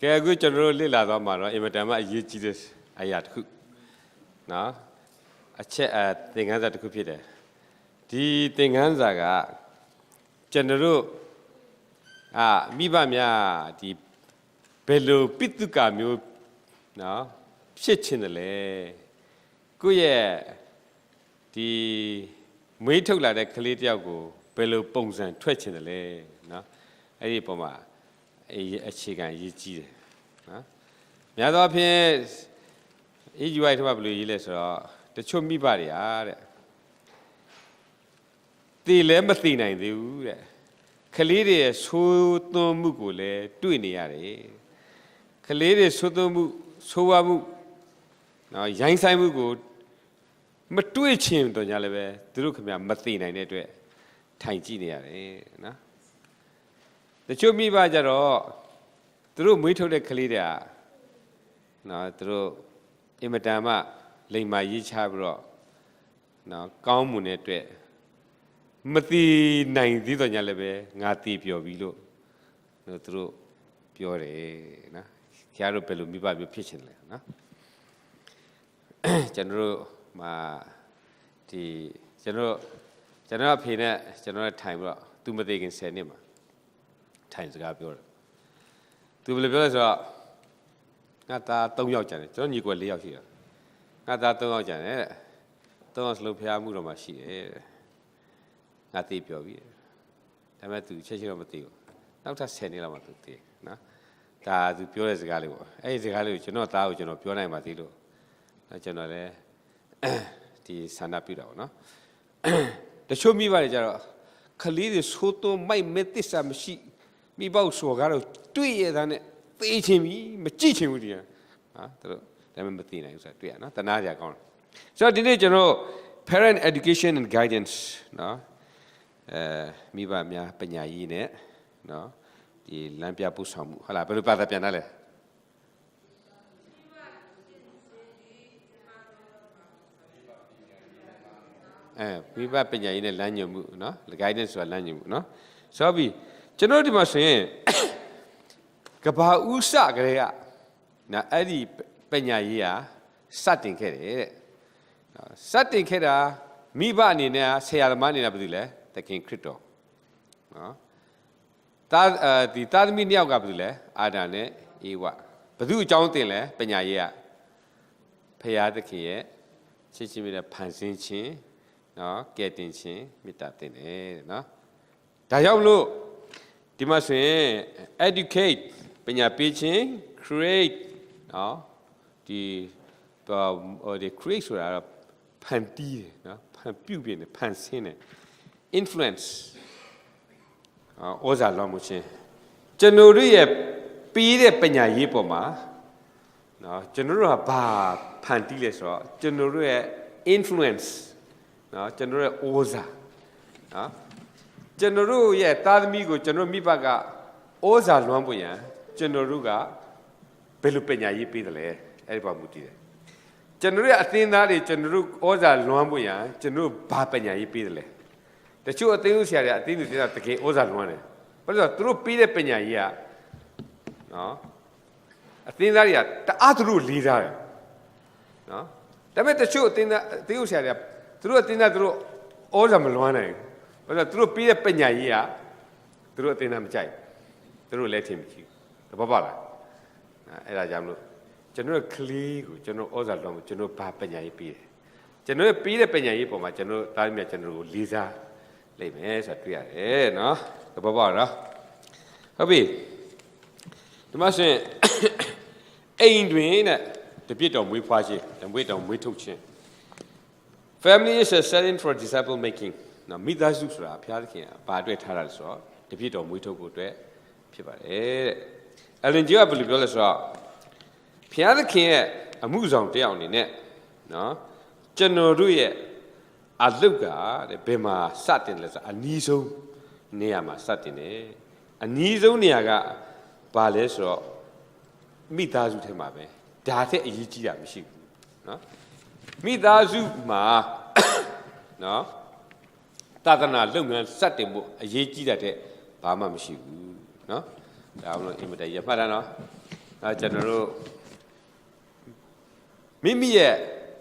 cái cứ cho nó lấy là đó mà nó em đã mà ý chí được ai ăn khu nó chết tiếng Anh ra được biết đấy thì tiếng Anh ra cả cho nó mi ba mía thì bello pitu camiu nó chết trên đấy cứ vậy thì mấy thằng là để khơi theo của bello bông sen thuê trên đấy nó ấy đi bỏ mà ấy chỉ cái ý chí đấy nó nhà đó phía ý UI thôi mà bây giờ là để cho mi ba đấy tỷ lệ mất tỷ này thì đấy khơi thì số tôm mu của lệ đuôi này đấy khơi thì số tôm mu số wa mu nó yang sai mu của mất đuôi chim tôi nhớ là về từ lúc mà mất tỷ này đấy đấy thành chi này đấy nó để cho mi ba giờ đó từ lúc mới thôi để khơi đấy nó từ lúc em đã mà lấy máy gì cha bro nó cao muốn này đấy mất tỷ này thì tôi nhớ là về ngã tỷ biểu bị lo nó từ lúc biểu đấy nó khi đó bây giờ mi ba biểu phía trên này nó cho nên mà thì cho nên phía này cho nên time bro tụi mình thấy cái này mà time sẽ gặp biểu tụi mình biểu là ngã ta tông nhau chẳng cho nên nhiều người liều gì ngã ta tông nhau chẳng đấy tông nhau lúc phía mua mà xí ngã tỷ biểu bị thế mà tụi chơi chơi mà tiêu nào ta xem này là mà tụi tiêu nó ta tụi biểu là gì cái liệu ấy gì cái liệu cho nó tao cho nó biểu này mà tiêu rồi cho nó đấy thì sản xuất biểu đó để cho mi vào giờ khơi thì số to mấy mét tí sao mà xí mi bao số cái rồi tuy vậy này tí chim mà chỉ chim đi à đó thế mà mất tí này sao tuy nó ta nói gì con so đi đây cho nó parent education and guidance nó mi ba mía bây giờ gì nè nó thì làm bia bút xong hay là bây giờ bắt đầu này mi ba bây giờ gì nè làm nhiều mũ nó guidance và làm nhiều mũ nó so vì cho nó đi mà xem cái bao usa cái này na ấy đi bây giờ gì sát định cái đấy sát định cái đó mi ba này nè xe là mấy này là bao nhiêu lệแต่กินคริสโตเนาะตาที่ตามีเนี่ยก็แบบนี้แหละอาดาเนี่ยอีวะบรรลุจ้องติงแหละปัญญาเย่พยาตะเคียชิชิมีแต่พันสินชินเนาะแก่ตินชินมิตรตินเนาะแต่ยาวลูกที่มาส่วน educate ปัญญาปีชิน create เนาะที่ที่ create ส่วนอะไรพันตีเนาะพันปิ้วเปลี่ยนพันสินเนี่ยinfluence ဩဇာလွှမ်းမိုးခြင်းကျွန်တော်တို့ရဲ့ပြီးတဲ့ပညာရေးပေါ်မှာเนาะကျွန်တော်တို့ကဘာဖန်တီးလဲဆိုတော့ကျွန်တော်တို့ရဲ့ influence เนาะကျွန်တော်တို့ရဲ့ဩဇာเนาะကျွန်တော်တို့ရဲ့သားသမီးကိုကျွန်တော်မိဘကဩဇာလွှမ်းဖို့ရန်ကျွန်တော်တို့ကဘယ်လိုပညာရေးပေးတယ်လဲအဲ့ဒီပေါ်မူတည်တယ်ကျွန်တော်တို့ရဲ့အသင်းသားတွေကျွန်တော်တို့ဩဇာလွှမ်းဖို့ရန်ကျွန်တော်တို့ဘာပညာရေးပေးတယ်လဲတချို့အသိဉာဏ်ဆရာတွေအသိဉာဏ်တွေကတကယ်ဩဇာလွှမ်းတယ်ဘာလို့လဲဆိုတော့သူတို့ပြီးတဲ့ပညာကြီးကနော်အသိဉာဏ်တွေကတအားသူတို့လေးစားတယ်နော်ဒါပေမဲ့တချို့အသိဉာဏ်ဆရာတွေကသူတို့အသိဉာဏ်သူတို့ဩဇာမလွှမ်းနိုင်ဘူးဘာလို့လဲသူတို့ပြီးတဲ့ပညာကြီးကသူတို့အသိဉာဏ်မကြိုက်သူတို့လက်ထင်မကြည့်ဘူးဘာပါလားအဲ့ဒါကြောင့်မလို့ကျွန်တော်ကလေးကိုကျွန်တော်ဩဇာလွှမ်းဖို့ကျွန်တော်ဘာပညာကြီးပြီးတယ်ကျွန်တော်ပြီးတဲ့ပညာကြီးပုံမှာကျွန်တော်သားသမီးကျွန်တော်ကိုလေးစားလိမ့်မယ်ဆိုတာတွေ့ရတယ်နော်သဘောပေါက်နော်ဟုတ်ပြီဒီမှာဆိုရင်အိမ်တွင်တဲ့တပြစ်တော်မွေးဖွားခြင်းတမွေးတော်မွေးထုတ်ခြင်း family is a setting for disciple making နော်မိသားစုဆိုတာဘုရားသခင်ဘာအတွက်ထားတာလဲဆိုတော့တပြစ်တော်မွေးထုတ်ဖို့အတွက်ဖြစ်ပါတယ်တဲ့အလင်ကြီးကဘယ်လိုပြောလဲဆိုတော့ဘုရားသခင်ရဲ့အမှုဆောင်တယောက်အနေနဲ့နော်ကျွန်တော်တို့ရဲ့အလုတ်ကတဲ့ဘယ်မှာစတင်လဲဆိုအနီးဆုံးနေရာမှာစတင်တယ်အနီးဆုံးနေရာကဘာလဲဆိုတော့မိသားစုထဲမှာပဲဒါထက်အရေးကြီးတာမရှိဘူးเนาะမိသားစုမှာเนาะသာသနာလုပ်ငန်းစတင်ဖို့အရေးကြီးတဲ့ဘာမှမရှိဘူးเนาะဒါအောင်လို့အင်မတန်ရမှတ်တာเนาะ general Mimi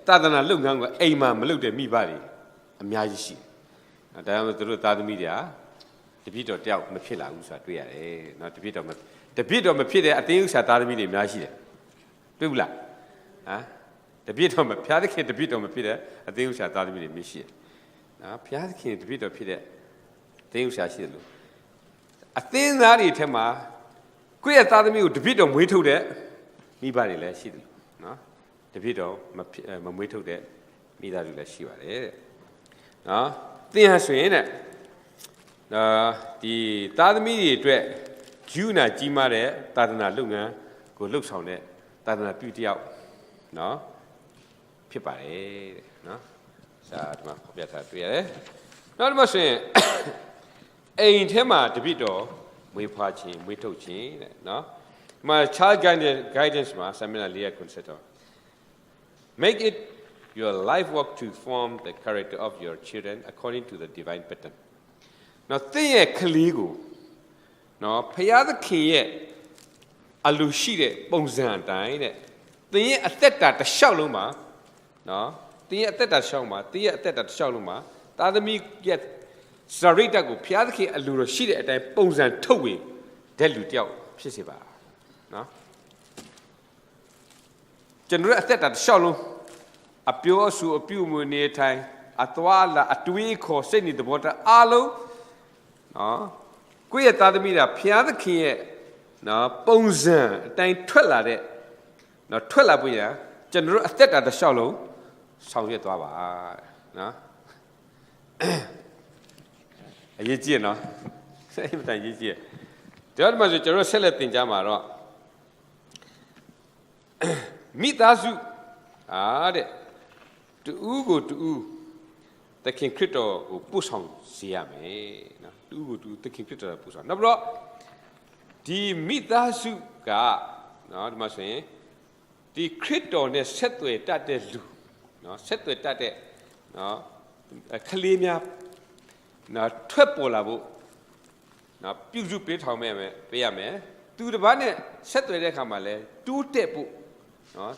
Tadana look younger, a man looked at me body. A miaji. A diameter through the media. The bit of doubt, Mapilla, not the bit of the bit of Mapilla, I think, Satar media, Mashi. Dula. The bit of Piadic, the bit of Mapilla, I think, Satar media, Mishi. Now, Piadic, the bit of Pida, things I see. I think that it, Tema, queer Tadami, the bit of Wito there, me body less she. The video, Mamito de Mida de la Shiva. The answer in it. The Tadami dread, Juna Jimare, Tadana Lunga, go looks on it, Tadana beauty out. No? Pipare, no? Sadma, better. Not much ain't him at the video, we patching, we touching, no? My child guidance master, I mean, a consider. Make it your life work to form the character of your children according to the divine pattern. Now, think Kaligo. No, Payada King Alushide Bonzan died. Think at that Shaluma. No, think at that Shalma, think at that Shaluma. The other me get Sarita go Piadaki Alushide at a Bonzan Towie. Deludio, Pisiba. No. General at that shallow a pure so a pure near time at Walla at week or sending the water alo. No, queer Tadamida, Piada King, no, Bonzan, time 12 it. No, 12 we are. General at that shallow, sound yet. No, a year, no, same time year. The other was a general select in Jamara. Meet Azu. To Ugo to U. The King Crito who push on Siame. To Ugo to the King Crito push on. No, bro. The meet Azu ga. No, the must say. The Crito ne set to it that they do. No, set to it that they. No, a Kalimia. No, Trepolabo. No, Puzu Pit how me, Payame. To the banner, set to it, Kamale. 2 tepu. No,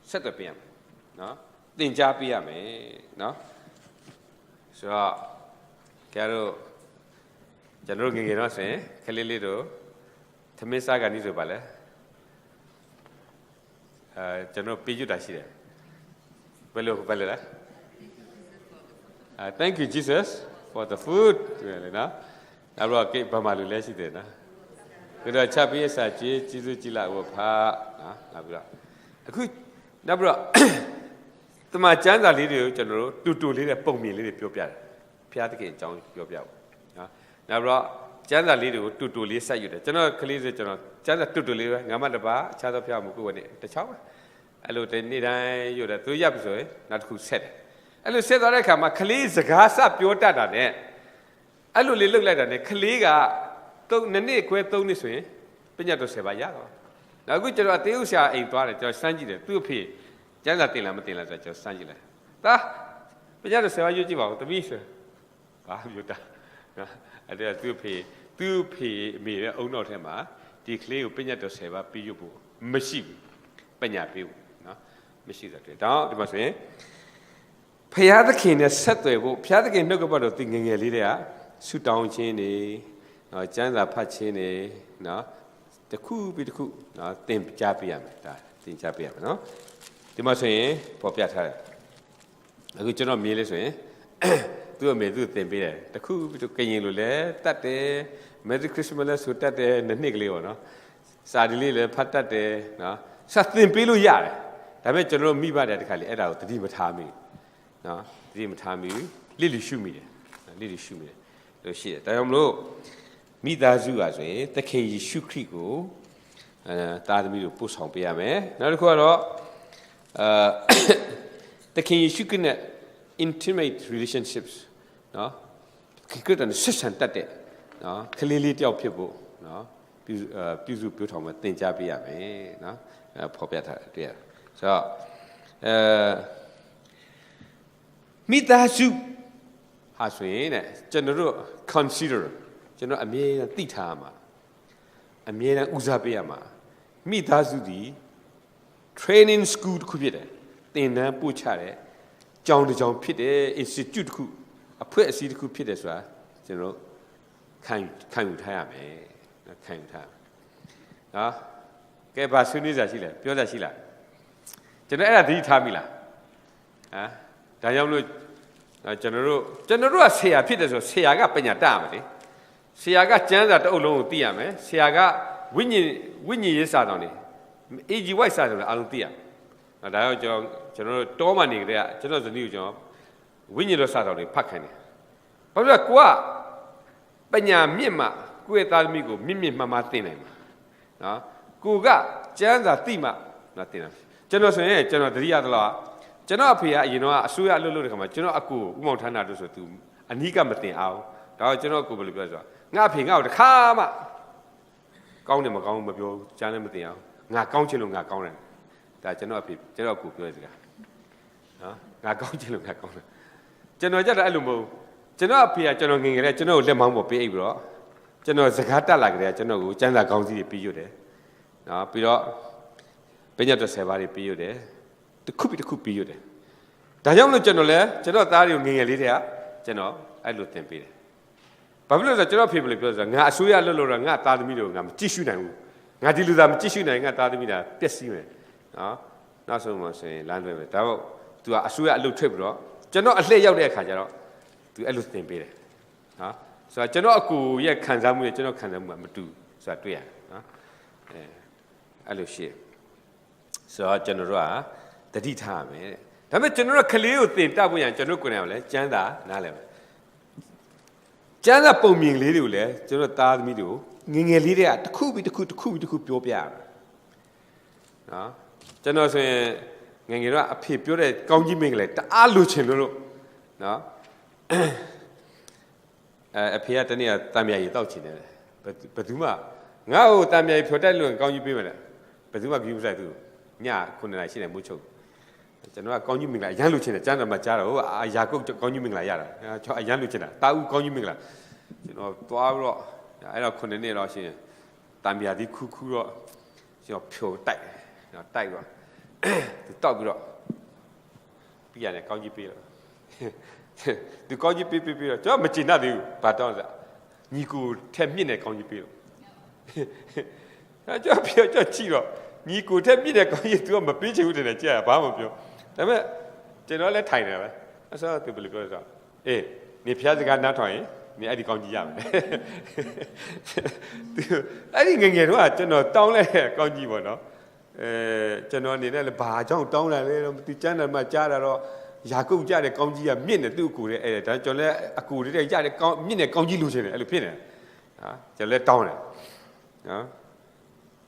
set up him. No, then Japia me. No, so Caro General Ginos, Calilito, Tamisa Ganizo Bale, General Pijudashi. Thank you, Jesus, for the food. I brought cake Bamalu Lesidena. Good chapies, I Jesus Gila will pa. A good Nabra. The my chance are little general, to little pommy little pure Piataki John Pure. Nabra, Chanda little to Lisa, you the general Kalisa general, Chanda to live, Yamadaba, Chada Piamu, the chow. I looked at Nida, you the 2 years, not who said it. I looked at the Reka, my colleagues, the gas up your data there. I look like a colleague, don't Nene quit Tony Sway, Pinato Sebayago. Now, good to Ateusia in Toilet, just Sanjay, 2p. Janatilla Matilla, just Sanjay. Da Pinato Sebayu, the Misha. Ah, you da. I dare 2p, me, oh, not him, declare Pinato Seba, Piubu, Machine, Penapu, no, Machine. Down, you must say. Piadakin is set to a Piadakin, no about thinking a little, suit down chain. No, Janda Pachine, no, the coup be the coup, no, think Japiam, think Japiam, no? The Massay, Popiata. A good general meal is a do a medu tempe, the coup be to Kayulule, that day, Merry Christmas, who that day, and the Niglio, no? Sadly, patate, no, something pilu yard. I met General Miba that Kali, out the Dimatami, no, Dimatami, Lily Shumi, Lily Shumi. The shit, I am low. Midazu as the K. Shukriko, Tadami push on Piame. Not the K. Shukina intimate relationships, no? Good and session that day, no? Clearly tell people, no? Pizu put on a Tinjabiame, no? Popiata, dear. So, Midazu has been general consider. General Amina Titama, Amina Uzabiama, မိသားစုဒီ training school တစ်ခုဖြစ်တယ်သင်တန်းပို့ချတယ်ကျောင်းတစ်ကျောင်းဖြစ်တယ် institute တစ်ခုအဖွဲ့အစည်းတစ်ခုဖြစ်တယ်ဆိုတာကျွန်တော်ခံယူထားရမယ်ခံယူထားနော်ကဲဘာဆွေးနွေးစရာရှိလဲပြောစရာရှိလားကျွန်တော်အဲ့ဒါသတိထားမိလားဒါကြောင့်လို့ကျွန်တော်တို့ကဆရာဖြစ်တယ်ဆိုဆရာကပညာတတ်ရမယ်လေဆရာကကျမ်းစာတစ်အုပ်လုံးကိုသိရမယ်ဆရာကဝိညာဉ်ရေးစာတော်နေ AGY စာတော်လည်းအားလုံးသိရမယ်ဒါကြောင့်ကျွန်တော်တို့တောမှနေကြတဲ့ကျွန်တော်ဇနီးကိုကျွန်တော်ဝိညာဉ်တော်စာတော်တွေဖတ်ခိုင်းတယ်ဘာလို့လဲကိုကပညာမြင့်မှကိုယ့်ရဲ့သားသမီးကိုမြင့်မှန်သင်နိုင်မှာနော်ကိုကကျမ်းစာသိမှနော်သင်တယ်ကျွန်တော်ဆိုရင်ကျွန်တော်တတိယတလားကျွန်တော်အဖေကအရင်တော့အစိုးရအလုပ်လုပ်တဲ့ခါမှာကျွန်တော်အကူဥမောင်ဌာနတို့ဆိုသူအနီးကမတင်အောင်ဒါတော့ကျွန်တော်အကူဘယ်လိုပြောဆိုငါအဖေငါ့ကိုတခါမှကောင်းတယ်မကောင်းဘူးမပြောကျမ်းလည်းမတင်အောင်ငါကောင်းချင်လို့ငါကောင်းတယ်ဒါကျွန်တော်အဖေကျွန်တော်အကူပြောတဲ့စကားနော်ငါကောင်းချင်လို့ငါကောင်းတယ်ကျွန်တော်ကြတော့အဲ့လိုမဟုတ်ကျွန်တော်အဖေကကျွန်တော်ငယ်ငယ်လေးကျွန်တော်ကိုလက်မောင်းပေါ်ပေးအိပ်ပြီးတော့ကျွန်တော်စကားတက်လာကြတယ်ကျွန်တော်ကိုကျမ်းစာကောင်းစီးတွေပြီးရွတ်တယ်နော်ပြီးတော့ပညာတော်10ပါးတွေပြီးရွတ်တယ်တစ်ခုပြီးတစ်ခုပြီးရွတ်တယ်ဒါကြောင့်လို့ကျွန်တော်လည်းကျွန်တော်သားတွေကိုငယ်ငယ်လေးတည်းကကျွန်တော်အဲ့လိုသင်ပေးတယ်ဘာဖြစ်လို့လဲဆိုတော့ကျွန်တော်ဖေဘယ်လိုပြောဆိုတော့ငါအစိုးရလွတ်လို့တော့ငါသားသမီးတွေကိုငါမကြည့်ရှုနိုင်ဘူးငါဒီလူသားမကြည့်ရှုနိုင်ငါသားသမီးတာပျက်စီးမယ်နော်နောက်ဆုံးမှဆိုရင်လမ်းလွဲမယ်ဒါတော့ तू ကအစိုးရအလုပ်ထွက်ပြီးတော့ကျွန်တော်အလှည့်ရောက်တဲ့အခါကျတော့ तू အဲ့လိုသင်ပေးတယ်နော်ဆိုတော့ကျွန်တော်အကူရဲ့ခံစားမှုနဲ့ကျွန်တော်ခံစားမှုကမတူဆိုတာတွေ့ရတယ်နော်အဲ့လိုရှိဆိုတော့ကျွန်တော်တို့ကတတိထားရမယ်တဲ့ဒါပေမဲ့ကျွန်တော်တို့ကလေးကိုသင်တတ်ဖို့ရန်ကျွန်တော်ကိုယ်တိုင်ကလည်းကျမ်းစာနားလည်မယ်ကျမ်းစာပုံမြင်လေးတွေကိုလည်းကျွန်တော်သားသမီးတွေကိုငငယ်လေးတွေကတစ်ခုပြီးတစ်ခုပြောပြရမယ်နော်ကျွန်တော်ဆိုရင်ငငယ်တော့အဖေပြောတဲ့ကောင်းကြီးမင်္ဂလာတအားလိုချင်လို့နော်အဖေကတနေ့ကတံမြာရီတောက်ချင်တယ်ဘယ်သူမှငါ့ကိုတံမြာရီဖြော်တက်လို့ကောင်းကြီးပေးမယ်လေဘယ်သူမှကြည့်မဆိုင်သူည9နာရီရှိတယ်မိုးချုပ်ကျွန်တော်ကကောင်းကြီးမင်္ဂလာအရန်လိုချင်တယ်ကျမ်းတော်မှာကြားတော့ယာကုပ်ကောင်းကြီးမင်္ဂလာရတာကျွန်တော်အရန်လိုချင်တာတာဦးကောင်းကြီးမင်္ဂလာကျွန်တော်သွားပြီးတော့အဲ့တော့9နှစ်တော့ရှိရင်တံမြာရီခူးတော့ကျွန်တော်ဖြိုတိုက်တိုက်တော့သူတောက်ပြီးတော့ပြရတယ်ကောင်းကြီးပေးတော့သူကောင်းကြီးပေးတော့ကျွန်တော်မကျင်တတ်သေးဘူးဘာတောင်းစညီကိုထက်မြင့်တဲ့ကောင်းကြီးပေးတော့ကျွန်တော်ကြည့်တော့ညီကိုထက်မြင့်တဲ့ကောင်းကြီးသူကမပေးချင်ဘူးတဲ့ကြာဘာမှမပြောဒါပေမဲ့ကျွန်တော်လည်းထိုင်တယ်ပဲအဲ့ဆိုသူဘယ်လိုပြောလဲဆိုအေးနေဖျားစကားနားထောင်ရင်နေအဲ့ဒီကောင်းကြီးရမယ်အဲ့ဒီငငယ်တော့ကျွန်တော်တောင်းလိုက်တဲ့ကောင်းကြီးပေါ့နော်ကျွန်တော်အနေနဲ့လည်းဘာကြောင့်တောင်းလာလဲတော့သူကျမ်းတယ်မှကြားတာတော့ယာကုပ်ကြတဲ့ကောင်းကြီးကမြင့်တယ်သူ့အကူတဲ့အဲ့ဒါကျွန်တော်လည်းအကူတဲ့ကြတဲ့ကောင်းမြင့်တဲ့ကောင်းကြီးလိုချင်တယ်အဲ့လိုဖြစ်နေဟာကျွန်တော်လည်းတောင်းတယ်နော်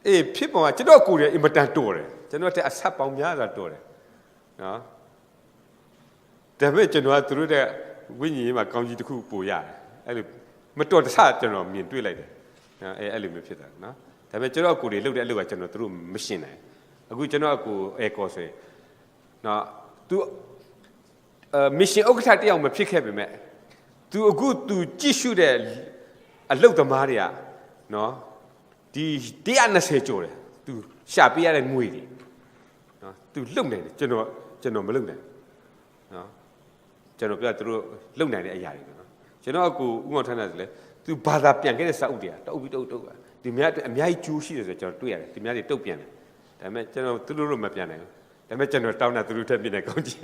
အေးဖြစ်ပေါ်ကကျွန်တော်အကူတဲ့အင်မတန်တော်တယ်ကျွန်တော်တဲ့အဆက်ပေါင်းများစွာတော်တယ်နော်ဒါပေမဲ့ကျွန်တော်ကသူတို့တဲ့ဝိညာဉ်ရေးမှာကောင်းကြီးတစ်ခုပို့ရတယ်အဲ့လိုမတော်တဆကျွန်တော်မြင်တွေ့လိုက်တယ်နော်အဲ့လိုမျိုးဖြစ်တာနော်ဒါပေမဲ့ကျွန်တော်အကူတွေလှုပ်တဲ့အလုပ်ကကျွန်တော်တို့မရှင်းနိုင်အခုကျွန်တော်အကူကောဆိုရင်နော်သူမစ်ရှင်ဥက္ကဋ္ဌတယောက်မဖြစ်ခဲ့ပေမဲ့သူအခုသူကြည့်ရှုတဲ့အလုပ်သမားတွေကနော်ဒီ120ကျော်တယ်သူရှာပေးရတဲ့ငွေတွေနော်သူလုံနေတယ်ကျွန်တော်မလုံနိုင်နော်ကျွန်တော်ပြောသူတို့လုံနိုင်တဲ့အရာတွေနော်ကျွန်တော်အကူဥမောင်ထမ်းတယ်ဆိုလေသူဘာသာပြန်ခဲ့တဲ့စာအုပ်တွေကတအုပ်ပြီးတအုပ်ဒီများအများကြီးကျိုးရှိတယ်ဆိုကျွန်တော်တွေ့ရတယ်ဒီများတွေတုတ်ပြန်တယ်ဒါပေမဲ့ကျွန်တော်သူတို့မပြန်နိုင်ဘူးဒါပေမဲ့ကျွန်တော်တောင်းတာသူတို့ထက်ပြနေကောင်းကြီး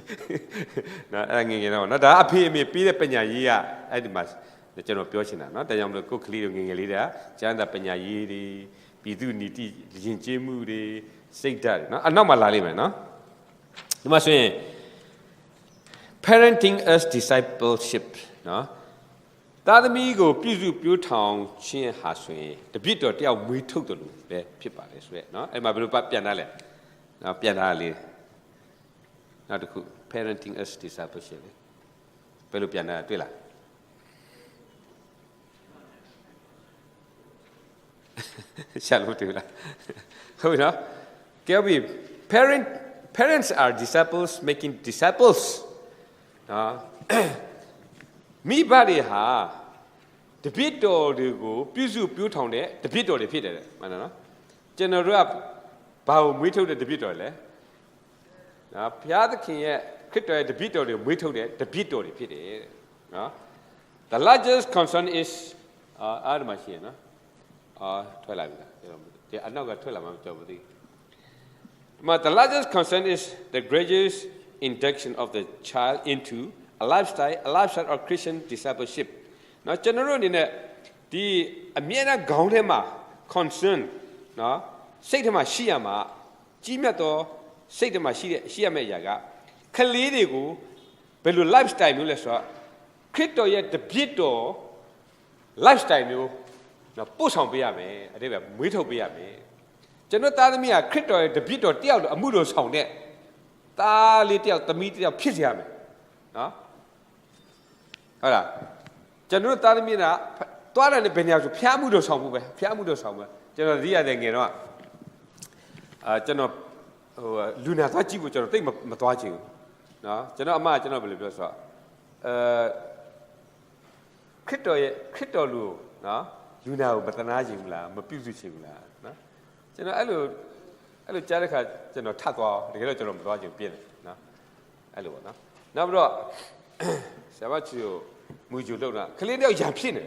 နော်အဲ့ငယ်တော့နော်ဒါအဖေအမေပြီးတဲ့ပညာရေးကအဲ့ဒီမှာကျွန်တော်ပြောချင်တာနော်ဒါကြောင့်မလို့ကိုယ်ကလေးတို့ငယ်လေးတွေကကျမ်းစာပညာရေးတွေပြည်သူနီတိယဉ်ကျေးမှုတွေစိတ်ဓာတ်နော်အနောက်မှာလာလိမ့်မယ်နော်ဒီမှာဆိုရင် parenting as discipleship နော်သားသမီးကိုပြုစုပြောထောင်ခြင်းဟာဆိုရင်တပြစ်တော်တယောက်မွေးထုတ်တယ်လို့ပဲဖြစ်ပါလေဆိုရဲနော်အဲ့မှာဘယ်လိုပြန်လာလဲနော်ပြန်လာလေနောက်တစ်ခု parenting as discipleship ဘယ်လိုပြန်လာတွေ့လားရှာလို့တွေ့လားဟုတ်နော်ကဲပြီ parents are disciples making disciples နော်မိဘတွေဟာတပည့်တော်တွေကိုပြုစုပြောထောင်တဲ့တပည့်တော်တွေဖြစ်တယ်မှန်တယ်နော်ကျွန်တော်တို့က bao mấy thâu để biết rồi lẽ đó phía cái kia khi tôi để biết rồi mấy thâu để biết rồi biết đấy đó the largest concern is ở đâu mà xí nó thôi lại thì anh nói cái thôi làm mà cho tôi but the largest concern is the gradual induction of the child into a lifestyle of Christian discipleship. Now, generally, the American government concern, no, say to my Shiama, Jimato, say to my Shiama Yaga, Kalidigu, but lifestyle, you less, Crito yet the Pito, lifestyle, you, now push on Biame, I never wait over Biame. General Tadamia, Crito, the Pito, Tiao, a Mudo sound there. Ta little the meat of Pisiam, no? Hola. General Tadamina, Tuan and the Benyas, Piamudo somewhere, Piamudo somewhere. General Dia de Geno, General Luna Tachi, which I think Matuachi. No, General Ma, General Bilibus. Crito, no, you know, but an Ajimla, Mapusimla, no? General, I Jerica, General Tatwa, the General Matuachi, no? Hello, no? Now, Savachu. Mujulona, Kalino Yapine.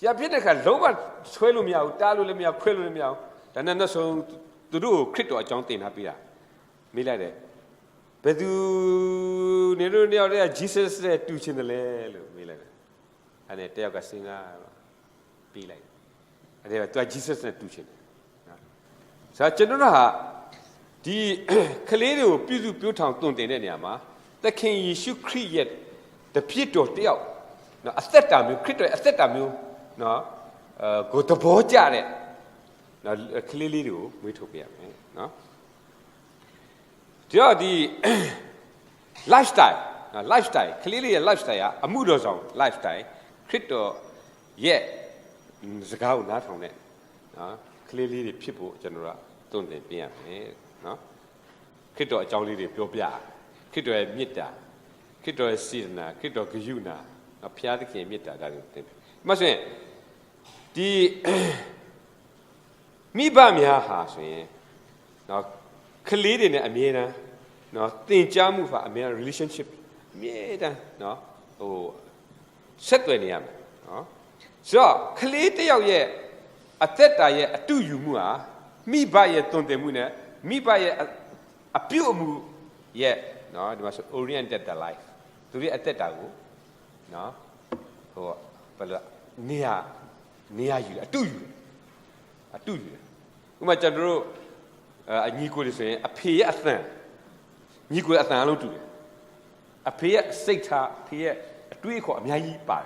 Yapine can lower Swellumia, Dalumia, Quellumia, and then so to do Crito or Jontin Happy. Milade. But do near Jesus teaching the Lelo, Milade. And a Teoga singer be like. And they were Jesus teaching. So, General, the Kalino Pizu Putan don't in any ama, the king issue create. The Pito Teo, no, a set time, you create a set time, you no, go to Bojare. Now, clearly, you wait to be no. The lifestyle, clearly a lifestyle, a mood zone, lifestyle, Crito, yet, Zagao not on it. Clearly, the people, general, don't be no. Crito, a jolly, the Popia, Crito, a mita. Kito Sina, Kito Guna, a Piatti Mita. Must say, the Mibamia has now clearing Amina, no, think Jamu for a relationship, Meda, no, oh, set when yam, no. So, clear ye, a theta ye, a 2 you mua, me buy a tonte muna, me buy a pure moo, yet, no, it must oriented the life. To be at that time, no, but near you, I do you. Much a draw a Nico is saying, a pay at them. Nico at the a pay at Sata, pay a tweak or Miai bar.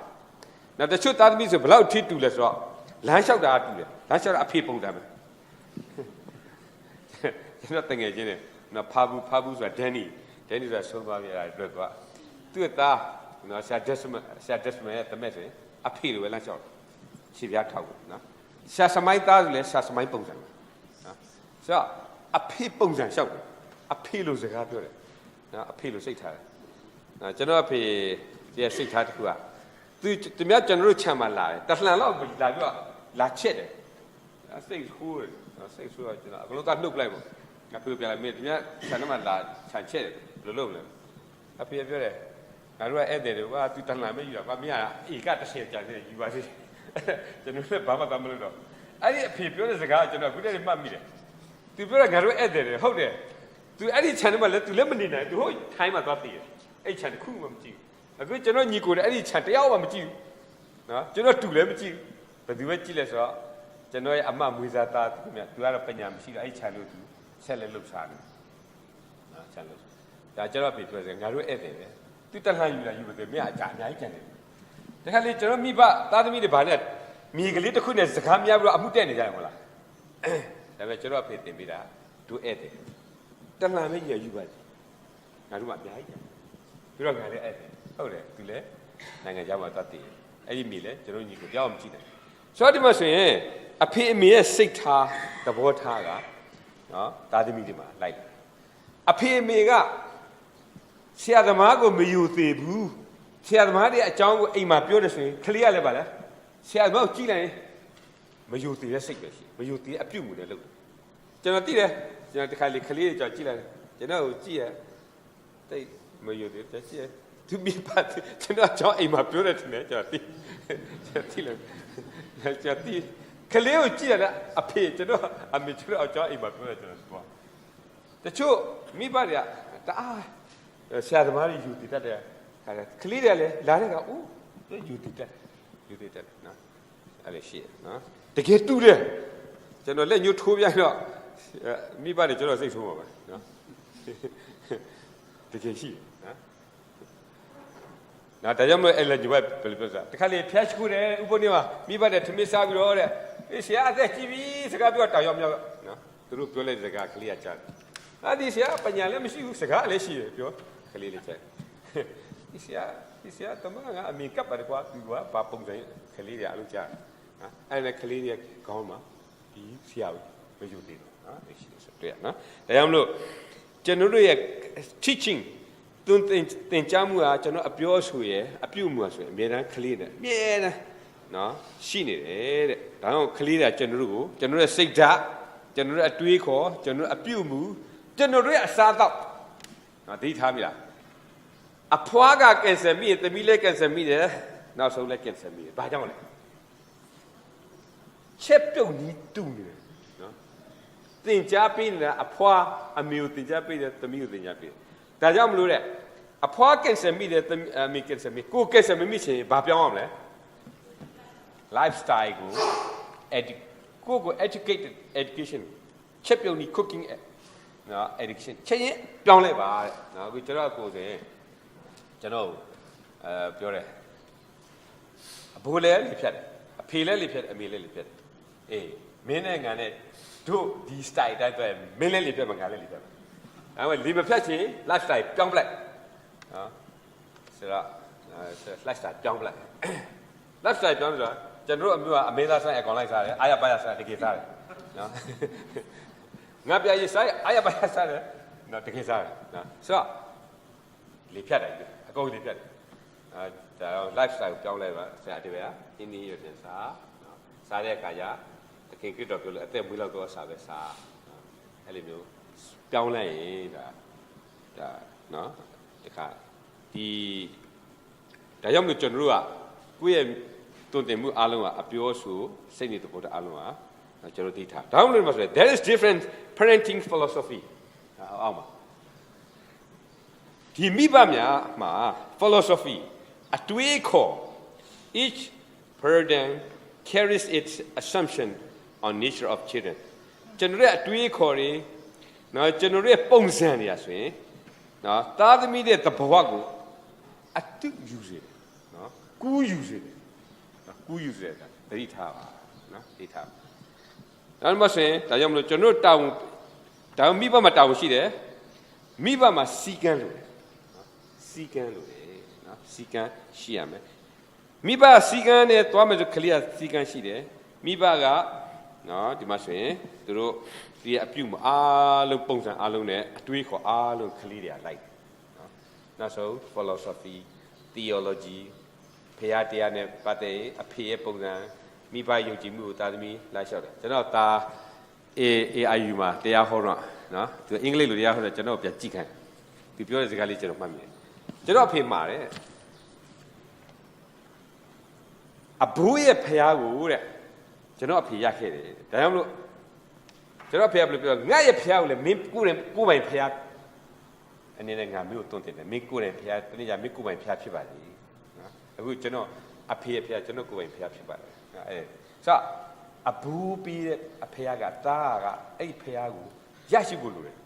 Now the shoot that means a blood tea to let's rock. Lash out the art, lash out a people them. Nothing again, no Pabus or Denny's are so very I dread. To it, no, Sadism at the message, appeal when I shot. She got out. Sassamai does Sassamai Ponsan. So, a people and shout. A pillow is a hard word. A pillow six hard. Now, General P. Yes, six hard who are. To me, General Chama lie. That's not like La Chede. I think who I say so. I look at no blame. I feel like me, Sanama La Sanchez, the Lola. I feel very. I wrote Eddie, what to tell me, you got to say it, you was it. The Baba Bamalo. I did people as a guy, you didn't mammy. To be a girl Eddie, hold there. To any channel, let to lemonade, the whole time I got here. A chan cool tea. A good general, you could any chat the hour with you. No, you're not too lemon, but the way Chiles are. General Amam with that, to our opinion, she a channel to sell a look sad. Channels. The general people was a girl Eddie. To tell her you were the mere can. The Halley Jeremy Tadami the Barnet, Miguelito Kunes, the Camia Amutani Jamola. The Vetero paid the Vida to Eddie. Tell her you were. I do not be. You don't have it. Oh, to let Nangajama Tati, Eddie Miller, Jeremy Jam China. So they must say, a pay me a sick tar, the water, no, Tadimidima, like a pay me up. See the Mago me you the boo. See the Madi at John in my beautiful clear level. See about Chile. Me you the sickness. Me you the a few with a look. ကျွန်တော်သိတယ်ကျွန်တော်တခါလေခလေးတွေကြောက်ကြည့်လိုက်ကျွန်တော်ကိုကြည့်ရတိတ်မယုံတယ်ကြည့်ရသူမိဘကျွန်တော်ကြောက်အိမ်မှာပြောတယ်ထင်တယ်ကျွန်တော်သိလို့ကျွန်တော်သိခလေးကိုကြည့်ရတာအဖေကျွန်တော်အမေကျွန်တော်ကြောက်အိမ်မှာပြောတယ်ကျွန်တော်သွားတချို့မိဘတွေကတအားဆရာသမားတွေယူတည်တတ်တယ်ခလေးတွေလည်းလာတဲ့ကအိုးယူတည်တတ်နော်အဲ့လေရှိနော်တကယ်တူတယ်ကျွန်တော်လက်ညှိုးထိုးပြတော့မိဘတွေကျွန်တော်စိတ်ဆိုးပါပဲနော်တကယ်ရှိနော်ဒါကြောင့်မို့အဲ့လေဒီဘက်ဘယ်လိုပြောစားတခါလေဖျက်ခုတယ်ဥပနေမှာမိဘတွေထမင်းစားပြီးတော့တဲ့ဆရာအသက်ကြီးပြီစကားပြောတောင်ရောက်မြောက်နော်သူတို့ပြောလိုက်တဲ့စကားကလေးကကြားတယ်ဒီဆရာပညာလည်းမရှိဘူးစကားလည်းရှိတယ်ပြောကလေးလေးချက်ဒီဆရာတမန်ကအမေကပ်ပါတယ်ကွာသူကဘာပုံစံကလေးတွေအလုပ်ကြားအဲ့ဒါကလေးတွေခေါင်းမှာဒီဆရာမယူသေးဘူးနော်ရှိတယ်တွေ့ရနော်ဒါကြောင့်မလို့ကျွန်တော်တို့ရဲ့ teaching သင်ကြားမှုကကျွန်တော်အပြောဆိုရယ်အပြုမှုဆိုရယ်အမြဲတမ်းကလေးနဲ့အမြဲတမ်းနော်ရှိနေတယ်တဲ့ဒါကြောင့်ကလေးတွေကကျွန်တော်တို့ကိုကျွန်တော်ရဲ့စိတ်ဓာတ်ကျွန်တော်ရဲ့အတွေးခေါ်ကျွန်တော်အပြုမှုကျွန်တော်ရဲ့အစားအသောက်နော်သိထားပြီလားအဖွားကကင်ဆာမိတယ်သမီးလည်းကင်ဆာမိတယ်နောက်ဆုံးလည်းကင်ဆာမိတယ်ဘာကြောင့်လဲချက်ပြုတ်နီးတူနေတယ်နော်သင်ကြားပေးနေတာအဖွားအမေကိုသင်ကြားပေးတယ်သမီးကိုသင်ကြားပေးတယ်ဒါကြောင့်မလို့တဲ့အဖွားကင်ဆာမိတယ်အမေကင်ဆာမိကိုကင်ဆာမိချင်ဘာပြောင်းအောင်လဲ lifestyle ကိုကို education ချက်ပြုတ်နီး cooking နော် education ချက်ရင်ပြောင်းလိုက်ပါတဲ့နော်အခုကျွန်တော်ကိုဆိုရင်ကျွန်တော်ပြောတယ်အဘိုးလည်းလေဖြတ်တယ်အဖေလည်းလေဖြတ်တယ်အမေလည်းလေဖြတ်တယ်အေးမင်းနဲ့ငါနဲ့တို့ဒီ style တိုင်းပဲမင်းလည်းလေဖြတ်မှာငါလည်းလေဖြတ်မှာဒါပေမဲ့လေမဖြတ်ချင် lifestyle ပြောင်းပလိုက်နော်ဆိုတော့ lifestyle ပြောင်းပလိုက် lifestyle ပြောင်းဆိုတော့ကျွန်တော်တို့အမျိုးကအမေသားဆိုင်အကောင်လိုက်စားတယ်အားရပါရစားတကယ်စားတယ်နော်ငါပြရေးဆိုင်အားရပါရစားတယ်နော်တကယ်စားတယ်နော်ဆိုတော့လေဖြတ်တယ်အကုန်လေဖြတ်တယ်ဒါတော့ lifestyle ပြောင်းလဲပါဆရာတပည့်အင်းကြီးရပြန်စားစားတဲ့အခါကျတကယ်ကတော့ပြောလို့အသက်မွေးလောက်တော့စားပဲစားအဲ့လိုမျိုးပြောင်းလဲရင်ဒါနော်တခါဒီဒါကြောင့်မို့ကျွန်တော်တို့ကကိုယ့်ရဲ့တုံ့တင်မှုအားလုံးကအပြောဆိုစိတ်နေသဘောထားအားလုံးကကျွန်တော်သိထားဒါမှမဟုတ်လို့ဆိုရင် there is different parenting philosophy အောင်ပါဒီမိဘများမှာ philosophy အတွေးခေါ် each paradigm carries its assumption on nature of children ကျွန်တော်ရဲ့အတွေးခေါ်တွေနော်ကျွန်တော်ရဲ့ပုံစံတွေอ่ะဆိုရင်နော်သားသမီးတဲ့သဘောကိုအတူယူစေနော်ကူးယူစေနော်ကူးယူစေတာသတိထားပါနော်သတိထားဒါမှမဟုတ်ရင်ဒါကြောင့်မလို့ကျွန်တော်တောင်းဒါမိဘမှာတောင်းရှိတယ်မိဘမှာစီကံလို့စီကံလို့နော်စီကံရှိရမယ်မိဘစီကံနဲ့တွားမယ်ဆိုခလီးစီကံရှိတယ်မိဘကနော်ဒီမှာဆိုရင်သူတို့ဒီအပြုတ်အားလုံးပုံစံအားလုံးနဲ့အတွေးခေါ်အားလုံးခလီးတွေကလိုက်နော်နောက်ဆုံး philosophy theology ဖရာတရားနဲ့ပတ်သက်အဖေရဲ့ပုံစံမိဘယုံကြည်မှုကိုသာသမီလိုက်လျှောက်တယ်ကျွန်တော်ဒါ AIU မှာတရားဟောတော့နော်သူအင်္ဂလိပ်လိုတရားဟောတယ်ကျွန်တော်ပြန်ကြည့်ခိုင်းသူပြောတဲ့စကားလေးကျွန်တော်မှတ်မိတယ်ကျွန်တော်အဖေမှာတဲ့ အဘိုးရဲ့ဖျားကိုတဲ့ကျွန်တော်အဖေရခဲ့တယ်ဒါကြောင့်မလို့ကျွန်တော်အဖေကဘယ်လိုပြောငါရဲ့ဖျားကိုလည်းမင်းကိုယ်ပိုင်ဖျားအနေနဲ့ငါမျိုးကိုတွန်းတင်တယ်မင်းကိုယ်တိုင်ဖျားတနေ့ကျမင်းကိုယ်ပိုင်ဖျားဖြစ်ပါလေနော်အခုကျွန်တော်အဖေရဲ့ဖျားကျွန်တော်ကိုယ်ပိုင်ဖျားဖြစ်ပါတယ်အဲဆိုအဘိုးပြီးတဲ့အဖေကတားကအဲ့ဒီဖျားကိုရရှိဖို့လိုတယ်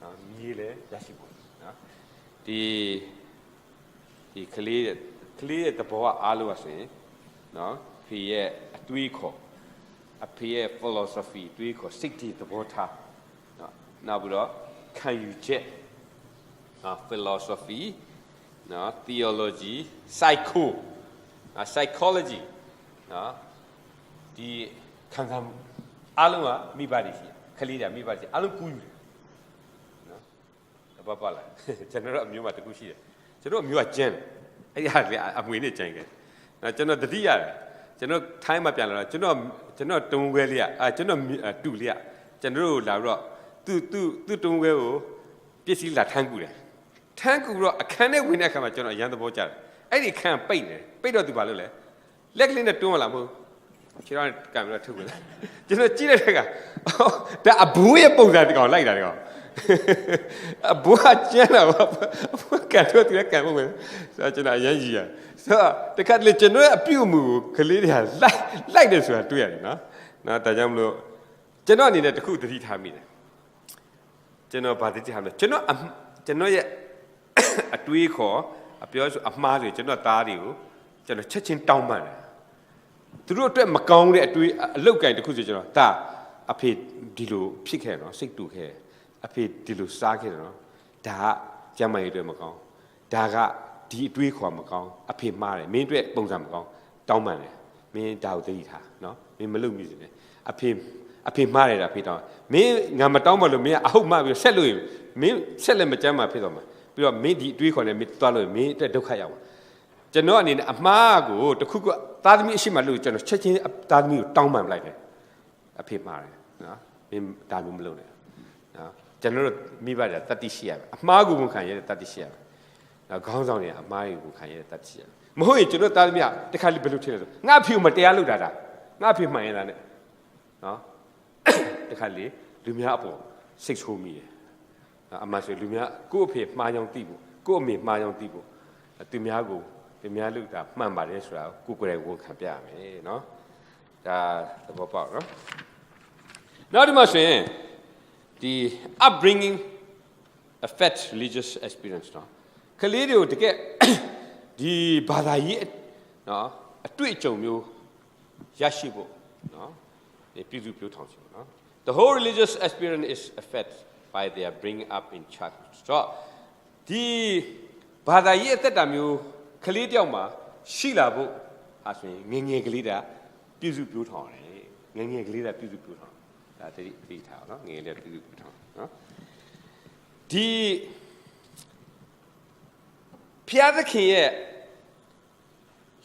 နော်မြေလည်းရရှိဖို့နော်ဒီကလေးရဲ့သဘောအားလုံးဆိုရင်နော်ဖေရဲ့အတွေးခေါ်အဖေရဲ့ philosophy တွေးခေါ်စိတ်တည်သဘောထားနော်နောက်ပြီးတော့ခံယူချက်နော် philosophy နော် theology psychology နော်ဒီခံစားမှုအားလုံးကမိဘတွေရှိခလေးတွေမိဘတွေအားလုံးကူးယူတယ်နော်တပတ်လာကျွန်တော်အမျိုးမှာတကူရှိတယ်ကျွန်တော်အမျိုးကကျန်းအဲ့ဒီဟာလေအမွေနဲ့ကျန်ခဲ့ကျွန်တော်တတိရတယ်ကျွန်တော်ထိုင်းမှာပြန်လာတော့ကျွန်တော်တုံးခွဲလေးကျွန်တော်တူလေး ကျွန်တော်တို့လာပြီးတော့သူတုံးခွဲကိုပစ္စည်းလာထမ်းကူတယ်ထမ်းကူတော့အခန်းထဲဝင်တဲ့အခါမှာကျွန်တော်အရန်သဘောကျတယ်အဲ့ဒီခန်းပိတ်နေပိတ်တော့သူဘာလုပ်လဲလက်ကလေးနဲ့တွန်းလာမဟုတ်ခြေထောက်ကင်မရာထုတ်ဝင်လာကျွန်တော်ကြည့်လိုက်တဲ့အခါဒါအဘိုးရဲ့ပုံစံတကောင်လိုက်တာတကောင်အဘိုးကကျန်းလာပါအဘိုးကန်တော့သူလည်းကန်ဖို့မယ်ဆိုတော့ကျွန်တော်အရန်ကြီးရဆိုတော့တခါတလေကျွန်တော်ရဲ့အပြုတ်မှုကိုကလေးတွေကလိုက်တယ်ဆိုတာတွေ့ရတယ်နော်ဒါကြောင့်မလို့ကျွန်တော်အနေနဲ့တခုသတိထားမိတယ်ကျွန်တော်ဗာသတိထားမိတယ်ကျွန်တော်ရဲ့အတွေးခေါ်အပြောဆိုအမှားတွေကျွန်တော်သားတွေကိုကျွန်တော်ချက်ချင်းတောင်းပန်တယ်သူတို့အတွက်မကောင်းတဲ့အတွေးအလုတ်ကင်တခုဆိုကျွန်တော်ဒါအဖေဒီလိုဖြစ်ခဲ့နော်စိတ်တူခဲ့အဖေဒီလိုစားခဲ့တယ်နော်ဒါကကျမ်းမာရေးအတွက်မကောင်းဒါကဒီအတွေးခေါ်မကောင်းအဖေမှားတယ်မင်းအတွက်ပုံစံမကောင်းတောင်းပန်တယ်မင်းဒါကိုသတိထားနော်မင်းမလုပ်မိစေနဲ့အဖေမှားတယ်အဖေတောင်းမင်းငါမတောင်းပါလို့မင်းကအဟုတ်မှပြီးဆက်လို့မင်းဆက်လည်းမကျမ်းမာဖြစ်တော့မှာပြီးတော့မင်းဒီအတွေးခေါ်နေမင်းသွားလို့မင်းအတွက်ဒုက္ခရောက်မှာကျွန်တော်အနေနဲ့အမှားကိုတခုခုသားသမီးအရှိမလို့ကျွန်တော်ချက်ချင်းသားသမီးကိုတောင်းပန်လိုက်တယ်အဖေမှားတယ်နော်မင်းဒါမျိုးမလုပ်နဲ့နော်ကျွန်တော်တို့မိဘတွေတတိရှိရမယ်အမှားကိုဝန်ခံရတဲ့တတိရှိရမယ်နော်ခေါင်းဆောင်တွေအမှားကိုခံရတဲ့တတိရှိရမယ်မဟုတ်ရင်ကျွန်တော်သားသမီးကတခါလေးဘယ်လိုထင်လဲဆိုငါအဖေကိုမတရားလုပ်တာငါအဖေမှန်ရတာနဲ့နော်တခါလေးလူများအပေါ်စိတ်ဆိုးမိတယ်အမှန်ဆိုလူများကိုယ့်အဖေမှားကြောင်သိဖို့ကိုယ့်အမေမှားကြောင်သိဖို့သူများလုပ်တာမှန်ပါတယ်ဆိုတာကိုယ်ကိုယ်တိုင်ဝန်ခံပြရမယ်နော်ဒါသဘောပေါက်နော်နောက်ဒီမှာဆိုရင်ဒီ upbringing affect religious experience နော်ကလေးတွေကိုတကယ်ဒီဘာသာရေးနော်အတွေ့အကြုံမျိုးရရှိဖို့နော်ဒီပြုစုပြောထောင်ချင်နော် the whole religious experience is affected by their bringing up in church ဆိုဒီဘာသာရေးအသက်တာမျိုးကလေးတယောက်မှာရှိလာဖို့ဟာဆိုရင်ငယ်ကလေးတာပြုစုပြောထောင်တယ်ငယ်ကလေးတာပြုစုပြောထောင်ဒါတတိထားနော်ငယ်လေးပြုစုပြောထောင်နော်ဒီဖျားသခင်ရဲ့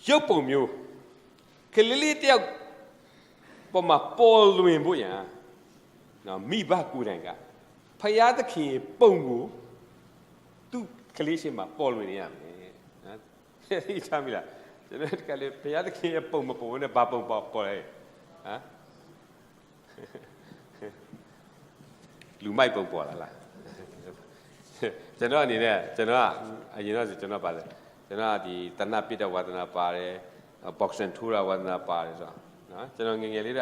ရုပ်ပုံမျိုးကလေးတယောက်ပေါ်မှာပေါ်လွင်ဖို့ရန်နော်မိဘကိုယ်တိုင်ကဖျားသခင်ရဲ့ပုံကိုသူ့ကလေးရှိမှပေါ်လွင်နေရမယ်နော်သိချမ်းပြီလားကျွန်တော်ကလေးဖျားသခင်ရဲ့ပုံမပေါ်နဲ့ဘာပုံပေါ်လဲဟမ်လူမိုက်ပုံပေါ်လာလားကျွန်တော်အနေနဲ့ကျွန်တော်ကအရင်တော့ဆိုကျွန်တော်ပါတယ်ကျွန်တော်ကဒီတဏှပိတဝါဒနာပါတယ်ဘောက်ဆန်ထူရာဝါဒနာပါတယ်ဆိုတော့နော်ကျွန်တော်ငယ်လေးက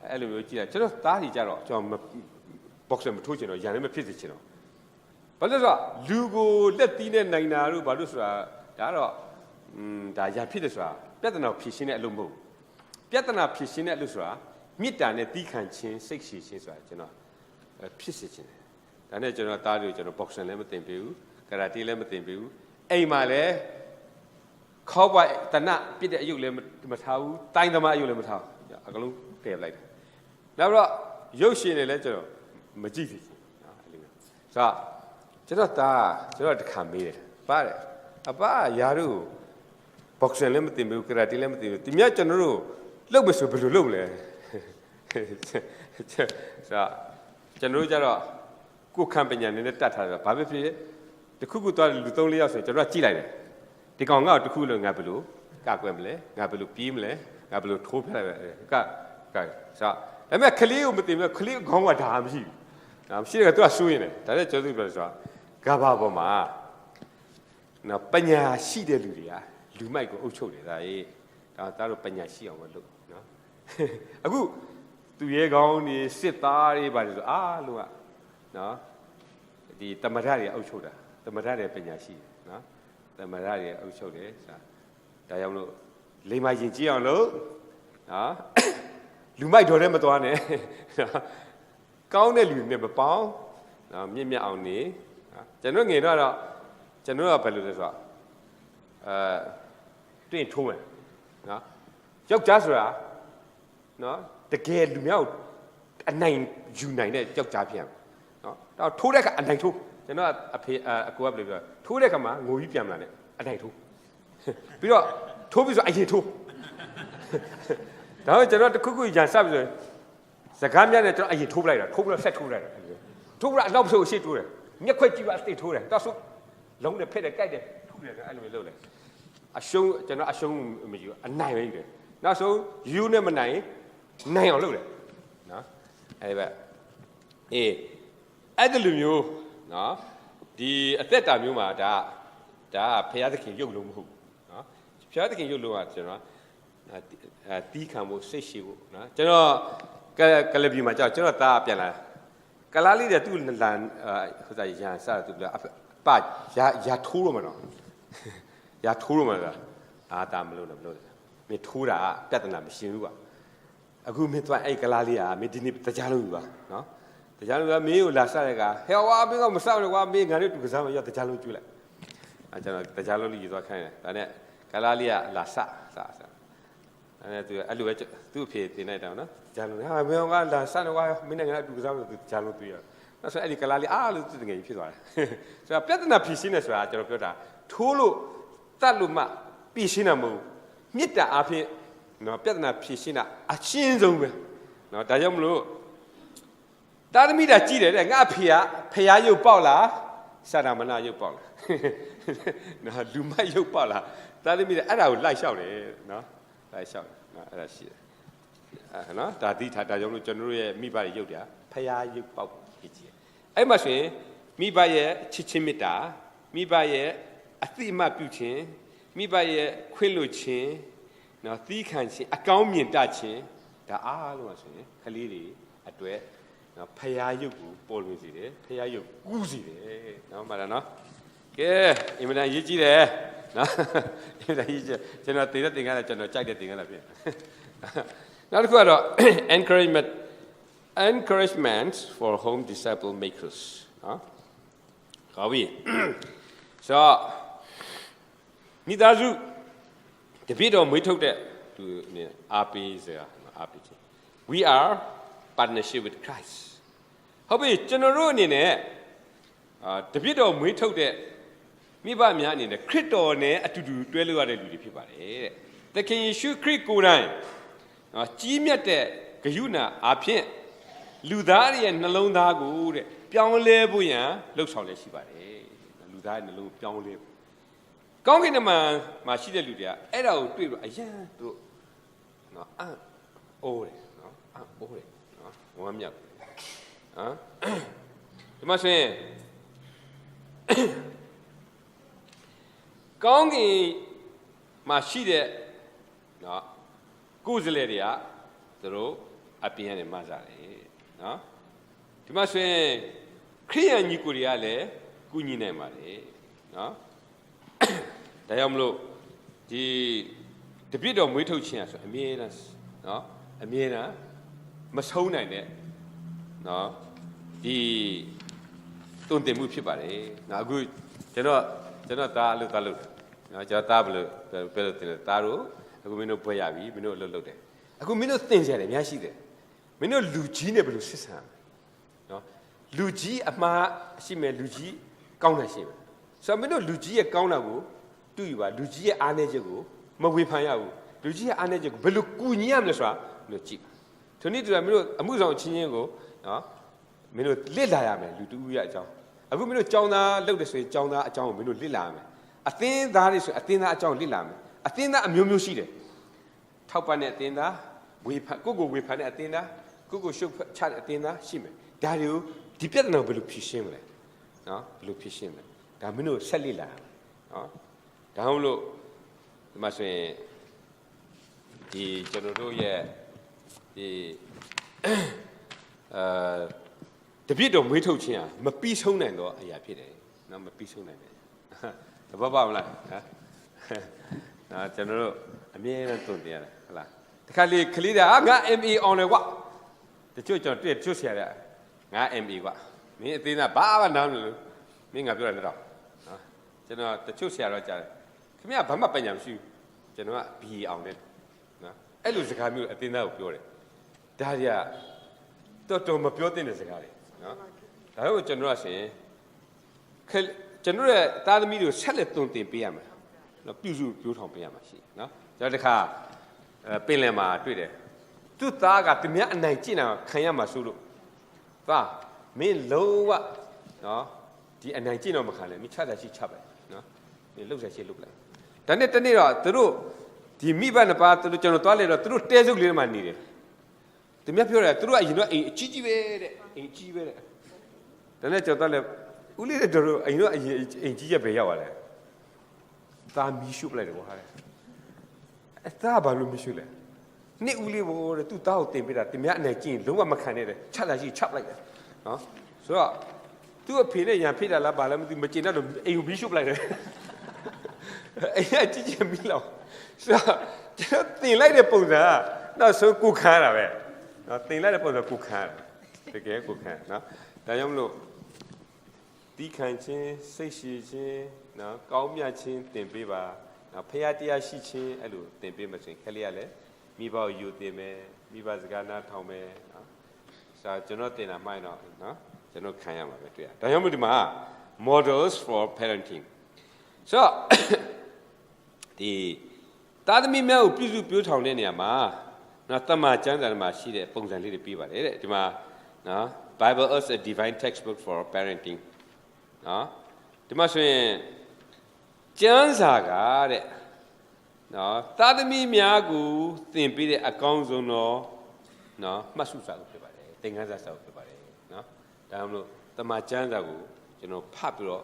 အဲ့လိုမျိုးကြည့်တာကျွန်တော်သားကြီးကြတော့ကျွန်တော်ဘောက်ဆန်မထိုးချင်တော့ရန်လည်းမဖြစ်စေချင်တော့ဘာလို့ဆိုတော့လူကိုလက်သီးနဲ့နိုင်တာတို့ဘာလို့ဆိုတာဒါတော့ဒါရဖြစ်တယ်ဆိုတာပြဿနာဖြေရှင်းတဲ့အလုပ်မဟုတ်ပြဿနာဖြေရှင်းတဲ့အလုပ်ဆိုတာမေတ္တာနဲ့သီးခံခြင်းစိတ်ရှိခြင်းဆိုတာကျွန်တော်ဖြစ်စေချင်တယ်ဒါနဲ့ကျွန်တော်သားတွေကိုကျွန်တော်ဘောက်ဆန်လည်းမသင်ပေးဘူးကာရာတေလည်းမသင်ပေးဘူးအိမ်မှာလည်းခေါ်ပွားတနပြစ်တဲ့အယုတ်လည်းမထားဘူးတိုင်းသမားအယုတ်လည်းမထားဘူးအကလုံးတည့်လိုက်တယ်နောက်တော့ရုပ်ရှင်တွေလည်းကျွန်တော်မကြည့်သေးဘူးနော်အဲ့လိုမျိုးဆိုတော့ကျွန်တော်တခါမေးတယ်ပါတယ်အပယာတို့ဘောက်ဆန်လည်းမသင်ဘူးကာရာတေလည်းမသင်ဘူးဒီမြတ်ကျွန်တော်တို့လုပ်မယ်ဆိုဘယ်လိုလုပ်မလဲဆိုတော့ကျွန်တော်တို့ကြတော့ကိုယ်ခံပညာနဲ့တတ်ထားတယ်ဘာပဲဖြစ်တခုခုသွားလူ3-4ယောက်ဆိုကျွန်တော်ကကြည့်လိုက်တယ်ဒီကောင်ကတခုလို့ငါဘယ်လိုကကွယ်မလဲငါဘယ်လိုပြေးမလဲငါဘယ်လိုထိုးဖျက်လိုက်ကဆိုဒါပေမဲ့ကလေးကိုမသိဘူးကလေးခေါင်းကဒါမရှိဘူးဒါမရှိတဲ့ကသူကစိုးရင်တယ်ဒါလည်းကျော်သူပြောဆိုကဘာပေါ်မှာနော်ပညာရှိတဲ့လူတွေကလူမိုက်ကိုအုပ်ချုပ်တယ်ဒါရေးဒါတို့ပညာရှိအောင်မလုပ်နော်အခုသူရဲကောင်းနေစစ်သားတွေပါလို့ဆိုအားလုံးကနော်ဒီတမရတွေအုပ်ချုပ်တာတမရတွေပညာရှိတယ်နော်တမရတွေအုပ်ချုပ်တယ်ဆိုတာဒါကြောင့်လို့လိမ္မာရင်ကြည့်အောင်လို့နော်လူမိုက်တော်တဲ့မသွားနဲ့ကောင်းတဲ့လူနဲ့မပေါင်းနော်မြင့်မြတ်အောင်နေကျွန်တော်ငယ်တော့ကျွန်တော်ကဘယ်လိုလဲဆိုတော့တွေ့ထိုးမယ်နော်ယောက်ျားဆိုတာနော်တကယ်လူမျိုးအနိုင်ယူနိုင်တဲ့ယောက်ျားဖြစ်ရမယ်နော်တော့ထိုးတဲ့ကအနိုင်ထိုးကျွန်တော်အကိုကဘယ်လိုပြောထိုးတဲ့ကမှာငိုကြီးပြန်လာတယ်အနိုင်ထိုးပြီးတော့ထိုးပြီးဆိုအရင်ထိုးဒါပေမဲ့ကျွန်တော်တခုခုရန်စပြီးဆို ကားများနဲ့ကျွန်တော်အရင်ထိုးပလိုက်တာထိုးပြီးတော့ဆက်ထိုးလိုက်တာထိုးပြီးတော့နောက်ဆိုရှေ့ထိုးတယ်မျက်ခွက်ကြည့်ပါအစ်ထိုးတယ်တော့ဆိုလုံးနဲ့ဖက်တယ်ကြိုက်တယ်ထိုးတယ်အဲ့လိုလုပ်တယ်အရှုံးကျွန်တော်အရှုံးမယူအနိုင်ပဲယူတယ်နောက်ဆုံးယူနဲ့မနိုင်နိုင်အောင်လုပ်တယ်နော်အဲ့ပဲအဲ့ဒီလိုမျိုးနော်ဒီအသက်တာမျိုးမှာဒါဖရာသခင်ရုပ်လုံးမဟုတ်နော်ဖရာသခင်ရုပ်လုံးကကျွန်တော်တီးခံဖို့စိတ်ရှိဖို့နော်ကျွန်တော်ကလပြီမှာကြောက်ကျွန်တော်သားပြန်လာကလားလေးတဲ့သူ့လန်ဟိုစားရန်စားသူလည်းပါရာထိုးတော့မှာနော်ရာထိုးတော့မှာလားတာမလို့တော့မလို့မင်းထိုးတာပြဿနာမရှိဘူးကွာအခုမင်းသွားအဲ့ကလားလေးကမင်းဒီနေ့တရားလုံးယူပါနော်တရားလုံးကမင်းကိုလာစားတဲ့ကဟဲ့ဝါမင်းကမစားဘူးကွာမင်းငါတို့တူကစားမရတရားလုံးကျွလိုက်ကျွန်တော်တရားလုံးလေးယူသွားခိုင်းတယ်ဒါနဲ့ကလားလေးကလာစားအဲ့သူအဲ့လိုပဲသူ့အဖေတင်လိုက်တာနော်ဂျာလုံးဟာမင်းကလာစားတော့ကွာမင်းနဲ့ငါတို့တူကစားလို့ဂျာလုံးတွေ့ရနောက်ဆိုအဲ့ဒီကလားလေးအားလို့သူတကယ်ဖြစ်သွားတယ်ဆိုတော့ပြဿနာဖြေရှင်းနေဆိုတာကျွန်တော်ပြောတာထိုးလို့တတ်လို့မှဖြေရှင်းတာမဟုတ်မြစ်တာအဖြစ်နော်ပြဿနာဖြေရှင်းတာအချင်းဆုံးပဲနော်ဒါကြောင့်မလို့တာသမီတာကြည့်တယ်တဲ့ငါဖျားရုပ်ပေါက်လားစာတာမနာရုပ်ပေါက်လားနော်လူမရုပ်ပေါက်လားတာသမီတာအဲ့ဒါကိုလိုက်လျှောက်တယ်နော်လိုက်လျှောက်တယ်နော်အဲ့ဒါရှိတယ်နော်ဒါတိထားဒါကြောင့်လို့ကျွန်တော်တို့ရဲ့မိဘရဲ့ရုပ်တရားဖျားရုပ်ပေါက်ဖြစ်ကြည့်အဲ့မှာဆိုရင်မိဘရဲ့ချစ်ချင်းမေတ္တာမိဘရဲ့အသိအမှတ်ပြုခြင်းမိဘရဲ့ခွင့်လွှတ်ခြင်းနော်သီးခံခြင်းအကောင်းမြင်တတ်ခြင်းဒါအားလုံးဆိုရင်ကလေးတွေအတွက်နော်ဖျားရုပ်ကိုပေါ်လွင်စေတယ်ဖျားရုပ်ကူးစေတယ်နော်မှန်လားနော်ကဲအင်မတန်ရေးကြည့်တယ်နော်အင်မတန်ရေးကြည့်ကျွန်တော်တင်တဲ့တင်ကားနဲ့ကျွန်တော်ကြိုက်တဲ့တင်ကားလာပြင်နောက်တစ်ခုကတော့ encouragement for home disciple makers နော်ကောင်းပြီဆိုမိသားစုတပည့်တော်မွေးထုတ်တဲ့သူအနေနဲ့အားပေးစရာအားပေးခြင်း we are partnership with Christ ဟုတ်ပြီကျွန်တော်တို့အနေနဲ့တပည့်တော်မွေးထုတ်တဲ့မိဘများအနေနဲ့ခရစ်တော်နဲ့အတူတူတွဲလို့ရတဲ့လူတွေဖြစ်ပါတယ်တဲ့သခင်ယေရှုခရစ်ကိုယ်တိုင်ကြီးမြတ်တဲ့ဂရုဏာအဖြစ်လူသားရဲ့နှလုံးသားကိုတဲ့ပြောင်းလဲဖို့ရန်လှုပ်ဆောင်လည်းရှိပါတယ်လူသားရဲ့နှလုံးပြောင်းလဲကောင်းကင်မှာရှိတဲ့လူတွေကအဲ့ဒါကိုတွေ့လို့အယံတို့နော်အိုးတယ်နော်အိုးတယ်နော်ဝမ်းမြောက်ဒီမှာဆိုရင်ကောင်းကင်မှာရှိတဲ့နော်ကိုယ်စလဲတွေကသူတို့အပြင်ကနေမှစားတယ်နော်ဒီမှာဆိုရင်ခရိယန်ညီကိုတွေကလည်းကူညီနိုင်ပါတယ်နော်ဒါကြောင့်မလို့ဒီတပည့်တော်မွေးထုတ်ခြင်းဆိုအမြဲတမ်းနော်အမြဲတမ်းမဆုံးနိုင်တဲ့နော်ဒီတုံ့တင်မှုဖြစ်ပါတယ်နော်အခုကျွန်တော်သားလို့နော်ကျွန်တော်သားဘယ်လိုတင်လဲသားတို့အခုမင်းတို့ပွဲရပြီမင်းတို့အလုပ်လုပ်တယ်အခုမင်းတို့သင်ကြတယ်များရှိတယ်မင်းတို့လူကြီးနဲ့ဘယ်လိုဆက်ဆံနော်လူကြီးအမှားရှိမယ်လူကြီးကောင်းတာရှိမယ်ဆိုတော့မင်းတို့လူကြီးရဲ့ကောင်းတာကိုတူယူပါလူကြီးရဲ့အားနည်းချက်ကိုမဝေဖန်ရဘူးလူကြီးရဲ့အားနည်းချက်ကိုဘယ်လိုကူညီရမလဲဆိုတာမင်းတို့ကြည့်ဒီနေ့တူတာမင်းတို့အမှုဆောင်ချင်းချင်းကိုနော်မင်းတို့လစ်လာရမယ်လူတူဦးရဲ့အကြောင်းအခုမင်းတို့ကြောင်းသားလုပ်တယ်ဆိုရင်ကြောင်းသားအကြောင်းကိုမင်းတို့လစ်လာရမယ်အသင်းသားတွေဆိုအသင်းသားအကြောင်းလစ်လာမယ်အသင်းသားအမျိုးမျိုးရှိတယ်ထောက်ပံ့တဲ့အသင်းသားဝေဖန်ကိုဝေဖန်တဲ့အသင်းသားကိုရှုပ်ချတဲ့အသင်းသားရှိမယ်ဒါတွေကိုဒီပြဿနာကိုဘယ်လိုဖြေရှင်းမလဲနော်ဘယ်လိုဖြေရှင်းမလဲဒါမင်းတို့ဆက်လစ်လာရမယ်နော်ဒါမှမဟုတ်ဒီမှာဆိုရင်ဒီကျွန်တော်တို့ရဲ့ဒီတပြည့်တော်မွေးထုတ်ခြင်းဟာမပြီးဆုံးနိုင်တော့အရာဖြစ်တယ်နော်မပြီးဆုံးနိုင်တယ်သဘောပေါက်မလားနော်ကျွန်တော်တို့အမြဲတမ်းတုံ့ပြန်ရတယ်ဟုတ်လားတခါလေခလေးတာငါ MA အောင်တယ်ကွာတချို့ကျွန်တော်တွေ့တချို့ဆရာတွေကငါ MA ကွာမင်းအသေးသားဘာမှနားမလို့မင်းငါပြောတယ်တော့နော်ကျွန်တော်တချို့ဆရာတော့ကြားတယ်ခင်ဗျာဘာမှပညာမရှိဘူးကျွန်တော်က BA အောင်တယ်နော်အဲ့လိုစကားမျိုးအသေးသားကိုပြောတယ်ဒါတွေကတော်မပြောသင့်တဲ့စကားတွေနော်ဒါတော့ကျွန်တော်ကဆိုရင်ကျွန်တော်ရဲ့သားသမီးတွေကိုဆက်လက်သွန်သင်ပေးရမယ်နော်ပြုစုပြောထောင်ပေးရမှာရှိနော်ကျွန်တော်တခါပင်လယ်မှာတွေ့တယ် tu ta ga timya anai china khanya masulu ta min lowa no di anai chino ma khan le mi chada chi chap lai no mi luk sai chi luk lai da ne tani ro tu di mi ba na pa tu chono twa le ro tu te suk le ma ni de timya phyo ra tu a yin no ai chi chi be de ai chi be de da ne chono twa le u le de ro ai no ai chi je be yaw wa le ta mi shu lai de bo ha le ta ba lu mi shu leนี่อุลีโบเลยตู้ต้าเต็มไปแล้วแต่เมียไหนกินรู้ว่ามาขันเนี่ยชัดอะไรชับอะไรกันเนาะส่วนตู้ผีเนี่ยอย่างผีแต่ละบาแล้วมันมาจีนนั่นเอวบิชุบอะไรเลยไอ้เนี่ยจีนมีเราส่วนจะตีไล่เด็กปุ่นนะน่าสนกูขันอะไรเนาะตีไล่เด็กปุ่นกูขันเด็กกูขันเนาะแต่ยังไม่รู้ตีขันชิ้นเสียชิ้นเนาะก้าวมีชิ้นเต็มไปบ้าเนาะพยาธิอาชีพชิ้นไอ้ลูกเต็มไปมาชิ้นแค่เลี้ยเลยมีบ่าวอยู่เต็มไหมมีบ่าวสกาหน้าท้องไหมสาวจนเราเต็มหน้าไม่เนาะเนาะจนเราขยันมาแบบนี้แต่ยังไม่ได้มา models for parenting so ที่ตาดมีแม่อุปสุพิวทองเนี่ยมาเนาะตมาจังแต่มาชีเด็ปุ่งสันลีได้ปีบาเลยที่มาเนาะ Bible is a divine textbook for parenting เนาะที่มาส่วนจังสากาเด็เนาะตาดมีเมียกูติมปีเด็อากงซงเนาะเนาะมาสุสากูไปเลยเต็งกันซาสากูไปเลยเนาะแต่เราตมาจังสากูจนเราพับไปแล้ว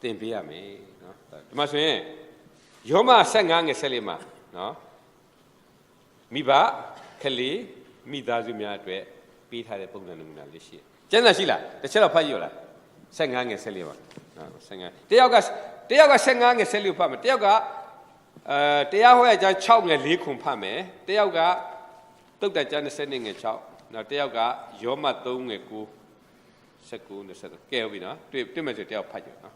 ติมปีอะมั้ยเนาะที่มาส่วนยอมมาสังงานเงี้ยเสลีมาเนาะมีบ้าเคลีมีดาจุมีอะไรด้วยปีท้ายเด็กปุ่งนั่นนู่นนั่นเลยสิจังนั้นสิล่ะแต่เชื่อเราพัดอยู่ล่ะสังงานเงี้ยเสลีมาสังงานเดี๋ยวก็สังงานเงี้ยเสลีพัดมั้ยเดี๋ยวก็เดี๋ยวหัวใจชอบเงี้ยลีคุมพัดมั้ยเดี๋ยวก็ตุกแต่จันทร์เส้นเงี้ยชอบเนาะเดี๋ยวก็ยอมมาตุ้งเงี้ยกูสักกูเนี่ยสักแก้วพี่เนาะด้วยมันจะเดี๋ยวพัดอยู่เนาะ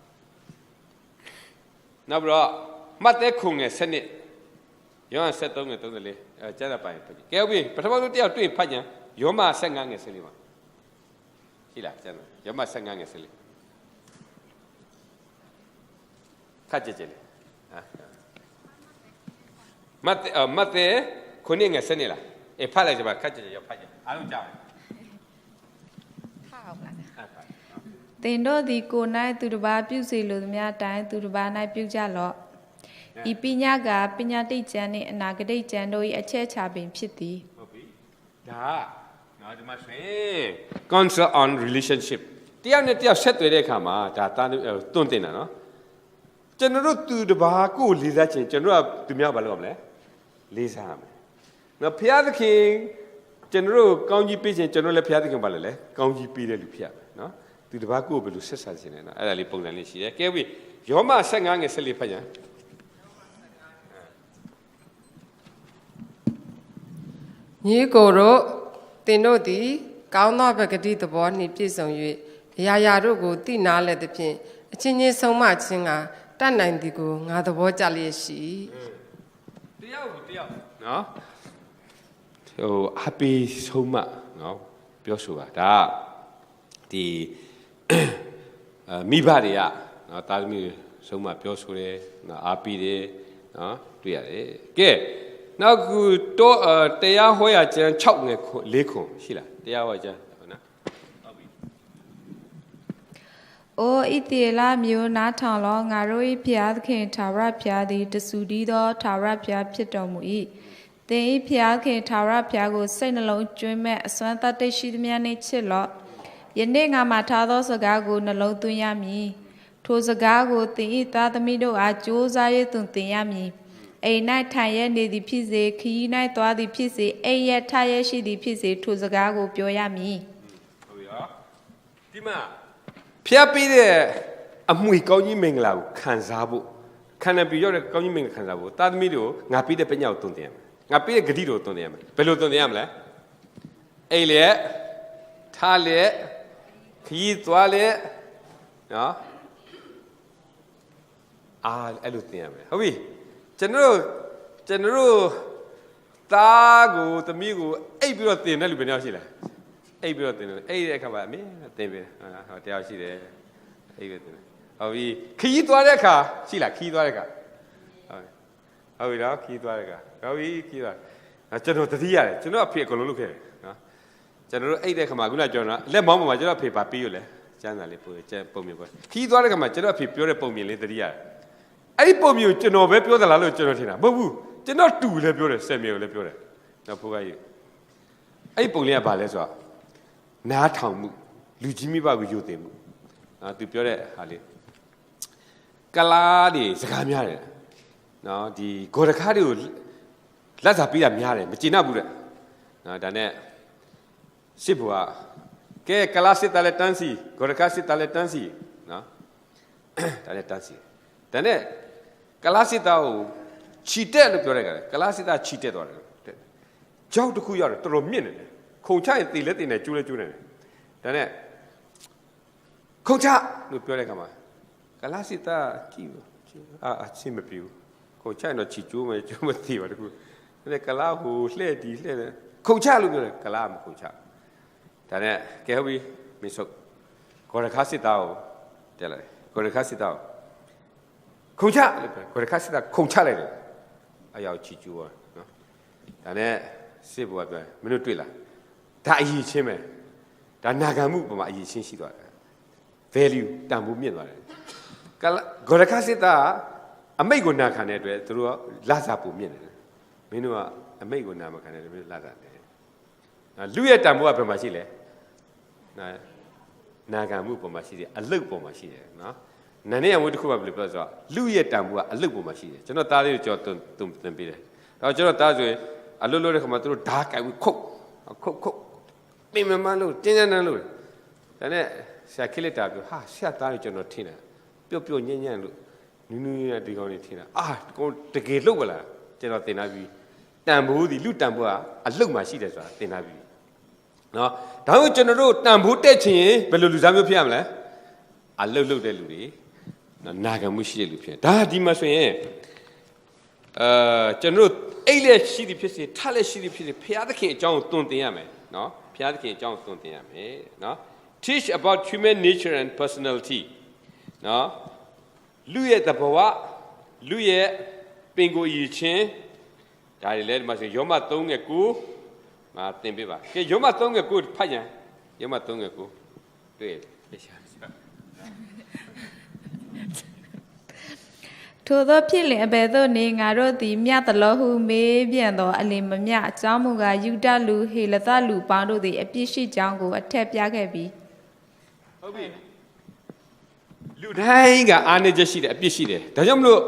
นับรอมาเตะคุงเงี้ยเส้นนี่ย้อนเส้นตรงเงี้ยตรงนั้นเลยจะได้ไปแก้วพี่ปฐมวันที่เอาด้วยพัดยังย้อนมาเส้นงานเงี้ยเส้นนี่มาที่ละจันย้อนมาเส้นงานเงี้ยเส้นนี่ข้าเจเลยมาเตะคนนี้เงี้ยเส้นนี่ละพัดอะไรจะมาข้าเจย้อนพัดยังอารมณ์จ้าတင်တော့ဒီကိုနိုင်သူတစ်ပါးပြုစီလို့သမျှတိုင်းသူတစ်ပါးနိုင်ပြုကြလော့ဤပညာကပညာတိတ်ကျမ်းနှင့်အနာဂတိတ်ကျမ်းတို့၏အချက်ချပင်ဖြစ်သည်ဟုတ်ပြီဒါနော်ဒီမှာဆိုရင် concept on relationship တရားနဲ့တရားဆက်သွယ်တဲ့အခါမှာဒါတွန့်တင်တာနော်ကျွန်တော်တို့သူတစ်ပါးကိုလေးစားခြင်းကျွန်တော်တို့ကသူများဘာလုပ်ရမလဲလေးစားရမယ်နော်ဘုရားသခင်ကျွန်တော်တို့ကောင်းကြီးပေးခြင်းကျွန်တော်လည်းဘုရားသခင်ဘာလဲလဲကောင်းကြီးပေးတဲ့လူဖြစ်ရမယ်နော်သူတစ်ပါးကိုဘယ်လိုဆက်ဆံခြင်းလဲနော်အဲ့ဒါလေးပုံစံလေးရှိတယ်ကဲပြီယောမ15ငယ်14ဖတ်ကြညီကိုတို့တင်တို့သည်ကောင်းသောပဂတိသဘောနှင့်ပြည့်စုံ၍အရာရာတို့ကိုသိနာလဲသဖြင့်အချင်းချင်းဆုံးမခြင်းကတတ်နိုင်သည်ကိုငါသဘောကျလျက်ရှိတရားနော်happy ဆုံးမနော်ပြောဆိုတာဒါဒီမိဘတွေကနော်တာသမီဆုံးမပြောဆိုတယ်နော်အားပေးတယ်နော်တွေ့ရတယ်ကဲနောက်ခုတော့တရားဟောရကျမ်း6ငယ်4ခုရှိလားတရားဟောကျမ်းဟုတ်နော်ဟုတ်ပြီအိုဣတိလမျိုးနားထောင်လောငါတို့၏ဖျားသခင်ထာဝရဖျားသည်တဆူတည်းသောထာဝရဖျားဖြစ်တော်မူ၏သင်၏ဖျားခင်ထာဝရဖျားကိုစိတ်နှလုံးကျွမ်းမဲ့အစွမ်းတတ်သိရှိသမျှနှင့်ချစ်လော့ယနေ့ငါမှာထားသောစကားကိုနှလုံးသွင်းရမည်ထိုစကားကိုသင်၏သားသမီးတို့အားကြိုးစားရသွန်သင်ရမည်အိမ်၌ထိုင်ရနေသည်ဖြစ်စေခရီး၌သွားသည်ဖြစ်စေအိမ်ရထားရရှိသည်ဖြစ်စေထိုစကားကိုပြောရမည်ဟုတ်ပြီနော်ဒီမှာဖျားပေးတဲ့အမွေကောင်းကြီးမင်္ဂလာကိုခံစားဖို့ခန္ဓာပြရောက်တဲ့ကောင်းကြီးမင်္ဂလာခံစားဖို့သားသမီးတို့ငါပေးတဲ့ပညာကိုသွန်သင်ရမယ်ငါပေးတဲ့ဂတိကိုသွန်သင်ရမယ်ဘယ်လိုသွန်သင်ရမလဲအိမ်လေထားလေခရီးသွားလေနော်အဲ့လိုသင်ရမယ်ဟုတ်ပြီကျွန်တော်သားကိုသမီးကိုအိပ်ပြီးတော့သင်တဲ့လူဘယ်နှယောက်ရှိလဲအိပ်ပြီးတော့သင်တယ်အိပ်တဲ့အခါမှာအမင်းသင်ပြီဟောတရားရှိတယ်အိပ်ပြီးသင်တယ်ဟုတ်ပြီခရီးသွားတဲ့အခါရှိလားခရီးသွားတဲ့အခါဟုတ်ပြီနော်ခရီးသွားတဲ့အခါဟုတ်ပြီခရီးသွားဟ ကျွန်တော်တတိရတယ်ကျွန်တော်အဖေအကုန်လုံးလုပ်ခဲ့တယ်နော်ကျွန်တော်တို့အဲ့တဲ့ခါမှာခုနပြောတာလက်မောင်းပေါ်မှာကျွန်တော်အဖေပါပြီးရလဲကျန်းစာလေးပို့ကျန်းပုံမြင်ပေါ့ခီးသွားတဲ့ခါမှာကျွန်တော်အဖေပြောတဲ့ပုံမြင်လေးတတိရတယ်အဲ့ဒီပုံမြင်ကိုကျွန်တော်ပဲပြောသလားလို့ကျွန်တော်ထင်တာမဟုတ်ဘူးကျွန်တော်တူလည်းပြောတယ်ဆယ်မြေကိုလည်းပြောတယ်နော်ဖိုးကကြီးအဲ့ဒီပုံလေးကဘာလဲဆိုတော့နားထောင်မှုလူကြီးမိဘကိုယုံသိမှုသူပြောတဲ့ဟာလေးကလားတွေစကားများတယ်နော်ဒီဂေါ်ရခါတွေကိုလက်စာပေးတာများတယ်မကျေနပ်ဘူးတဲ့နော်ဒါနဲ့စစ်ဘွားကဲကလားစစ်တလည်းတန်းစီဂေါ်ရခါစစ်တလည်းတန်းစီနော်ဒါလည်းတန်းစီဒါနဲ့ကလားစစ်သားကိုချီတက်လို့ပြောတဲ့ကလည်းကလားစစ်သားချီတက်သွားတယ်ကြောက်တစ်ခုရောက်တယ်တော်တော်မြင့်နေတယ်ခုံချရင်တေလက်တင်နေကျိုးလဲကျိုးနေတယ်ဒါနဲ့ခုံချလို့ပြောတဲ့ကမှာကလားစစ်သားကြည့်အချင်းမပြူခုံချရင်တော့ချီကျိုးမယ်ကျိုးမသိပါတခုဒါကလားဟိုလှဲ့တီလှဲ့တယ်ခုံချလို့ပြောတယ်ကလားမခုံချဒါနဲ့ကဲဟုတ်ပြီမင်းစုပ်ဂေါ်ရခါစစ်သားကိုတက်လိုက်ဂေါ်ရခါစစ်သားကိုခုံချလို့ပြောဂေါ်ရခါစစ်သားခုံချလိုက်တယ်အယောက်ချီကျိုးသွားနော်ဒါနဲ့စစ်ဘုရားပြောမင်းတို့တွေ့လားဒါအရေးချင်းပဲဒါနာခံမှုပုံမှာအရေးချင်းရှိသွားတယ် value တန်ဖိုးမြင့်သွားတယ်ဂေါ်ရခါစစ်သားအမိတ်ကိုနာခံတဲ့အတွက်သူတို့ကလာစားပုံမြင့်တယ်မင်းတို့ကအမိတ်ကိုနာမခံတဲ့အတွက်မင်းတို့လာစားတယ်လူရဲ့တန်ဖိုးကဘယ်မှာရှိလဲနာခံမှုပုံမှာရှိတယ်အလုတ်ပုံမှာရှိတယ်နော်နာနဲ့အဝတ်တစ်ခုမှဘယ်လိုပြောဆိုတော့လူရဲ့တန်ဖိုးကအလုတ်ပုံမှာရှိတယ်ကျွန်တော်သားလေးကိုကြော်သွန်ပေးတယ်တော့ကျွန်တော်သားဆိုရင်အလုတ်လို့တဲ့ခါမှာသူတို့ဓာတ်ကြိုက်ပြီးခုတ်ပင်မမလို့တင်းတင်းတန်းလို့ဒါနဲ့ဆရာခိလက်တာပြောဟာဆရာသားလေးကျွန်တော်ထင်တယ်ပျော့ညံ့ညံ့လို့နူးရဒီကောင်းလေးထင်တာကိုတကယ်လုတ်ပါလားကျွန်တော်တင်လာပြီးတန်ဖိုးဒီလူတန်ဖိုးကအလုတ်မှာရှိတယ်ဆိုတာတင်လာပြီးနော်ဒါကြောင့်ကျွန်တော်တို့တန်ဖိုးတက်ချင်ဘယ်လိုလူစားမျိုးဖြစ်ရမလဲအလုတ်လုတ်တဲ့လူတွေနာခံမှုရှိတဲ့လူဖြစ်ဒါဒီမှာဆိုရင်ကျွန်တော်တို့အိတ်လက်ရှိသည်ဖြစ်စေထလက်ရှိသည်ဖြစ်စေဘုရားသခင်အကြောင်းကိုသွန်သင်ရမယ်နော်ဘုရားသခင်အကြောင်းကိုသွန်သင်ရမယ်နော် teach about human nature and personality နော်လူရဲ့သဘောဝလူရဲ့ပင်ကိုယ်ရည်ချင်းဒါတွေလည်းဒီမှာဆိုယောမ3ငယ်9မှာသင်ပေးပါကဲယောမ3ငယ်9ဖတ်ရင်ယောမ3ငယ်9တွေ့ထိုသောဖြစ်လင်အဘယ်သို့နေငါတို့သည်မြတ်တလောဟုမေးပြန်သောအလင်မမြအကြောင်းမူကားယူဒလူဟေလသလူပေါင်းတို့သည်အပြစ်ရှိကြောင်းကိုအထက်ပြခဲ့ပြီဟုတ်ပြီလူတိုင်းကအာနေချက်ရှိတယ်အပြစ်ရှိတယ်ဒါကြောင့်မလို့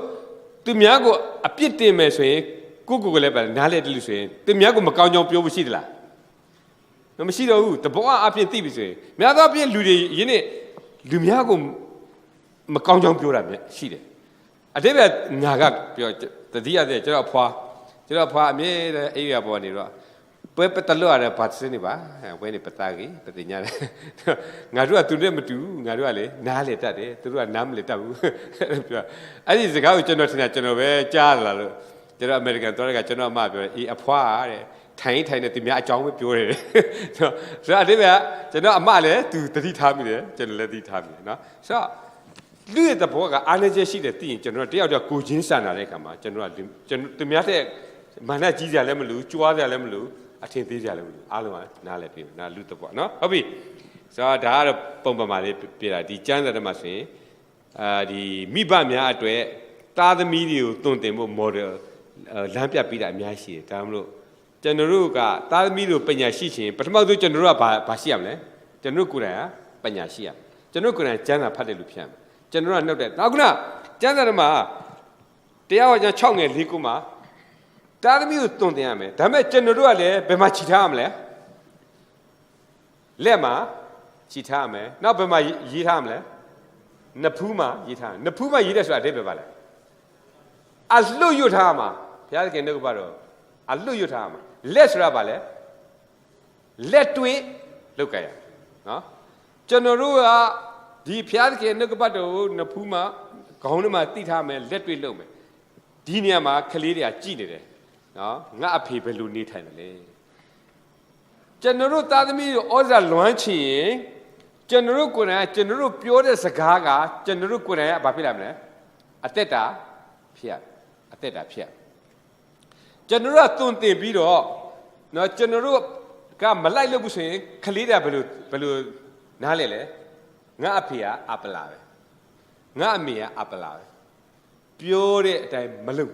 သူများကိုအပြစ်တင်မယ်ဆိုရင်ကိုကိုလည်းပဲနားလဲတယ်လို့ဆိုရင်သူများကိုမကောင်းကြောင်ပြောဖို့ရှိသလားမရှိတော့ဘူးတဘောအပြစ်သိပြီဆိုရင်များသောအပြစ်လူတွေယင်းနေ့လူများကိုမကောင်းကြောင်ပြောတာရှိတယ်အတိတ်ကငါကပြောတတိယတဲ့ကျွန်တော်ဖွာအမြဲတည်းအဲ့ရပေါ်နေတော့ပွဲပတလို့ရတယ်ဘာစင်းနေပါဝဲနေပတာကြီးပတိညာတယ်ငါတို့ကသူနဲ့မတူငါတို့ကလေနားလေတတ်တယ်သူတို့ကနားမလေတတ်ဘူးပြောအဲ့ဒီစကားကိုကျွန်တော်ထင်တာကျွန်တော်ပဲကြားလာလို့ကျွန်တော်အမေရိကန်သွားတဲ့ကကျွန်တော်အမပြောတယ်အေးအဖွာတဲ့ထိုင်တဲ့သူများအကြောင်းပဲပြောတယ်ဆိုတော့အတိတ်ကကျွန်တော်အမလည်းသူတတိထားမိတယ်ကျွန်တော်လည်းတတိထားမိတယ်နော်ဆိုတော့လူရဲ့တဘောကအားနည်းချက်ရှိတယ်သိရင်ကျွန်တော်တယောက်ကိုချင်းဆန်လာတဲ့အခါမှာကျွန်တော်ကသူများတဲ့မာနကြီးစရာလည်းမလိုကြွားစရာလည်းမလိုအထင်သေးစရာလည်းမလိုအားလုံးကနားလည်းပြေနားလူတဘောနော်ဟုတ်ပြီဆိုတော့ဒါကတော့ပုံပမာလေးပြတာဒီကျမ်းစာထဲမှာဆိုရင်ဒီမိဘများအတွက်သားသမီးတွေကိုတွင်တင်ဖို့ model လမ်းပြပေးတာအများကြီးရှိတယ်ဒါမှမဟုတ်ကျွန်တော်တို့ကသားသမီးတို့ပညာရှိခြင်းပထမဆုံးကျွန်တော်တို့ကဘာရှိရမလဲကျွန်တော်တို့ကိုယ်တိုင်ကပညာရှိရကျွန်တော်ကိုယ်တိုင်ကျမ်းစာဖတ်တယ်လို့ဖြစ်ရမယ်ကျွန်တော်ကနှုတ်တယ်နောက်ခုနကျမ်းစာထဲမှာတရားဟောကြား6ငယ်4ခုမှာတာသမီးကိုတွင်တင်ရမယ်ဒါပေမဲ့ကျွန်တော်တို့ကလည်းဘယ်မှာခြိထားရမလဲလက်မှာခြိထားရမယ်နောက်ဘယ်မှာရေးထားရမလဲနဖူးမှာရေးထားနဖူးမှာရေးတယ်ဆိုတာအဓိပ္ပာယ်ပါလဲအလွတ်ရွတ်ထားမှာဘုရားသခင်နှုတ်ကပါတော့အလွတ်ရွတ်ထားမှာလက်ဆိုတာပါလဲလက်တွေ့လောက်ကြရနော်ကျွန်တော်တို့ကဒီဘုရားသခင်နှုတ်ကပတ်တော်ကိုနဖူးမှာခေါင်းထဲမှာတိထားမယ်လက်တွေ့လုပ်မယ်ဒီနေရာမှာကလေးတွေကကြည်နေတယ်နော်ငါအဖေဘယ်လိုနေထိုင်တယ်လဲကျွန်တော်တို့သားသမီးကိုဩဇာလွမ်းချင်ရင်ကျွန်တော်တို့ကိုယ်တိုင်ကျွန်တော်တို့ပြောတဲ့စကားကကျွန်တော်တို့ကိုယ်တိုင်ကဘာဖြစ်လာမလဲအသက်တာဖြစ်ရအသက်တာဖြစ်ရ general ตุนเต็มပြီးတော့เนาะ general ကမလိုက်လို့ဘူးဆိုရင်ခလေးတာဘယ်လိုနားလဲလဲငါအဖေကအပလာပဲငါအမေကအပလာပဲပြောတဲ့အတိုင်းမလုပ်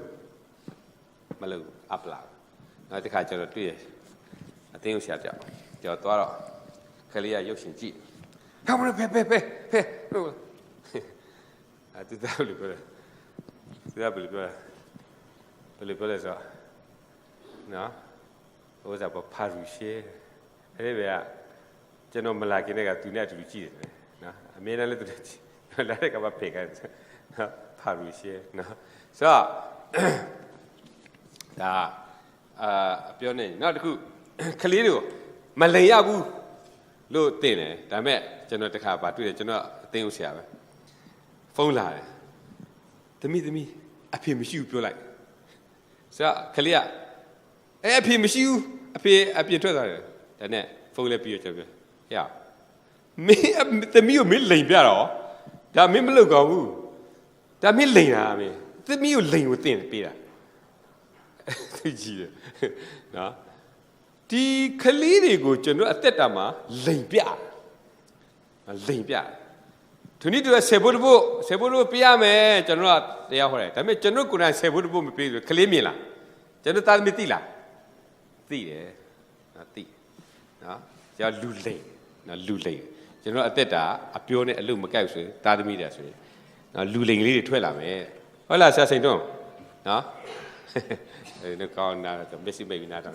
အပလာနောက်တစ်ခါကျတော့တွေ့ရအသိဉာဏ်ဆရာကြောက်ကြော်သွားတော့ခလေးကရုပ်ရှင်ကြည့်ခေါင်းရဖဲဟုတ်အဲ့တူတယ်လို့ပြောတယ်သူကဘယ်လိုပြောလဲဆိုနော်ဟိုစားပေါ်ဖာရူရှေအဲ့ဒီကကျွန်တော်မလာခင်တည်းကသူနဲ့အတူတူကြည့်တယ်နော်အမေနဲ့လည်းတူတယ်ကြည့်လာတဲ့ကဘာဖေကန်နော်ဖာရူရှေနော်ဆိုတော့ဒါပြောနေနောက်တစ်ခုကလေးတို့မလိန်ရဘူးလို့တင်တယ်ဒါပေမဲ့ကျွန်တော်တခါပါတွေ့တယ်ကျွန်တော်အသိဥဆရာပဲဖုန်းလာတယ်သမီးအဖေမရှိဘူးပြောလိုက်ဆိုတော့ကလေးကအဖေမရှိဘူးအဖေအပြင်ထွက်သွားတယ်ဒါနဲ့ဖုန်းလည်းပြီးတော့ကျွန်တော်ပြောမင်းသမီးကိုမင်းလိန်ပြတော့ဒါမင်းမလုပ်ကောင်းဘူးဒါမင်းလိန်တာမင်းသမီးကိုလိန်ကိုတင်ပေးတာသူကြည့်တယ်နော်ဒီကလေးတွေကိုကျွန်တော်အသက်တာမှာလိန်ပြသူနေ့တူဆေဘုတ်ပြရမယ်ကျွန်တော်တရားဟောတယ်ဒါပေမဲ့ကျွန်တော်ကိုယ်တိုင်ဆေဘုတ်မပေးဘူးကလေးမြင်လားကျွန်တော်သားသမီးသိလားသိတယ်နော်သိနော်ကျန်လူလိန်နော်လူလိန်ကျွန်တော်အသက်တာအပြောနဲ့အလုပ်မကိုက်ဆိုရင်သားသမီးတွေဆိုရင်နော်လူလိန်ကလေးတွေထွက်လာမယ်ဟုတ်လားဆရာစိန်တွန်းနော်အဲ့ကောင်းနာတော့မက်ဆီမိတ်နာတော့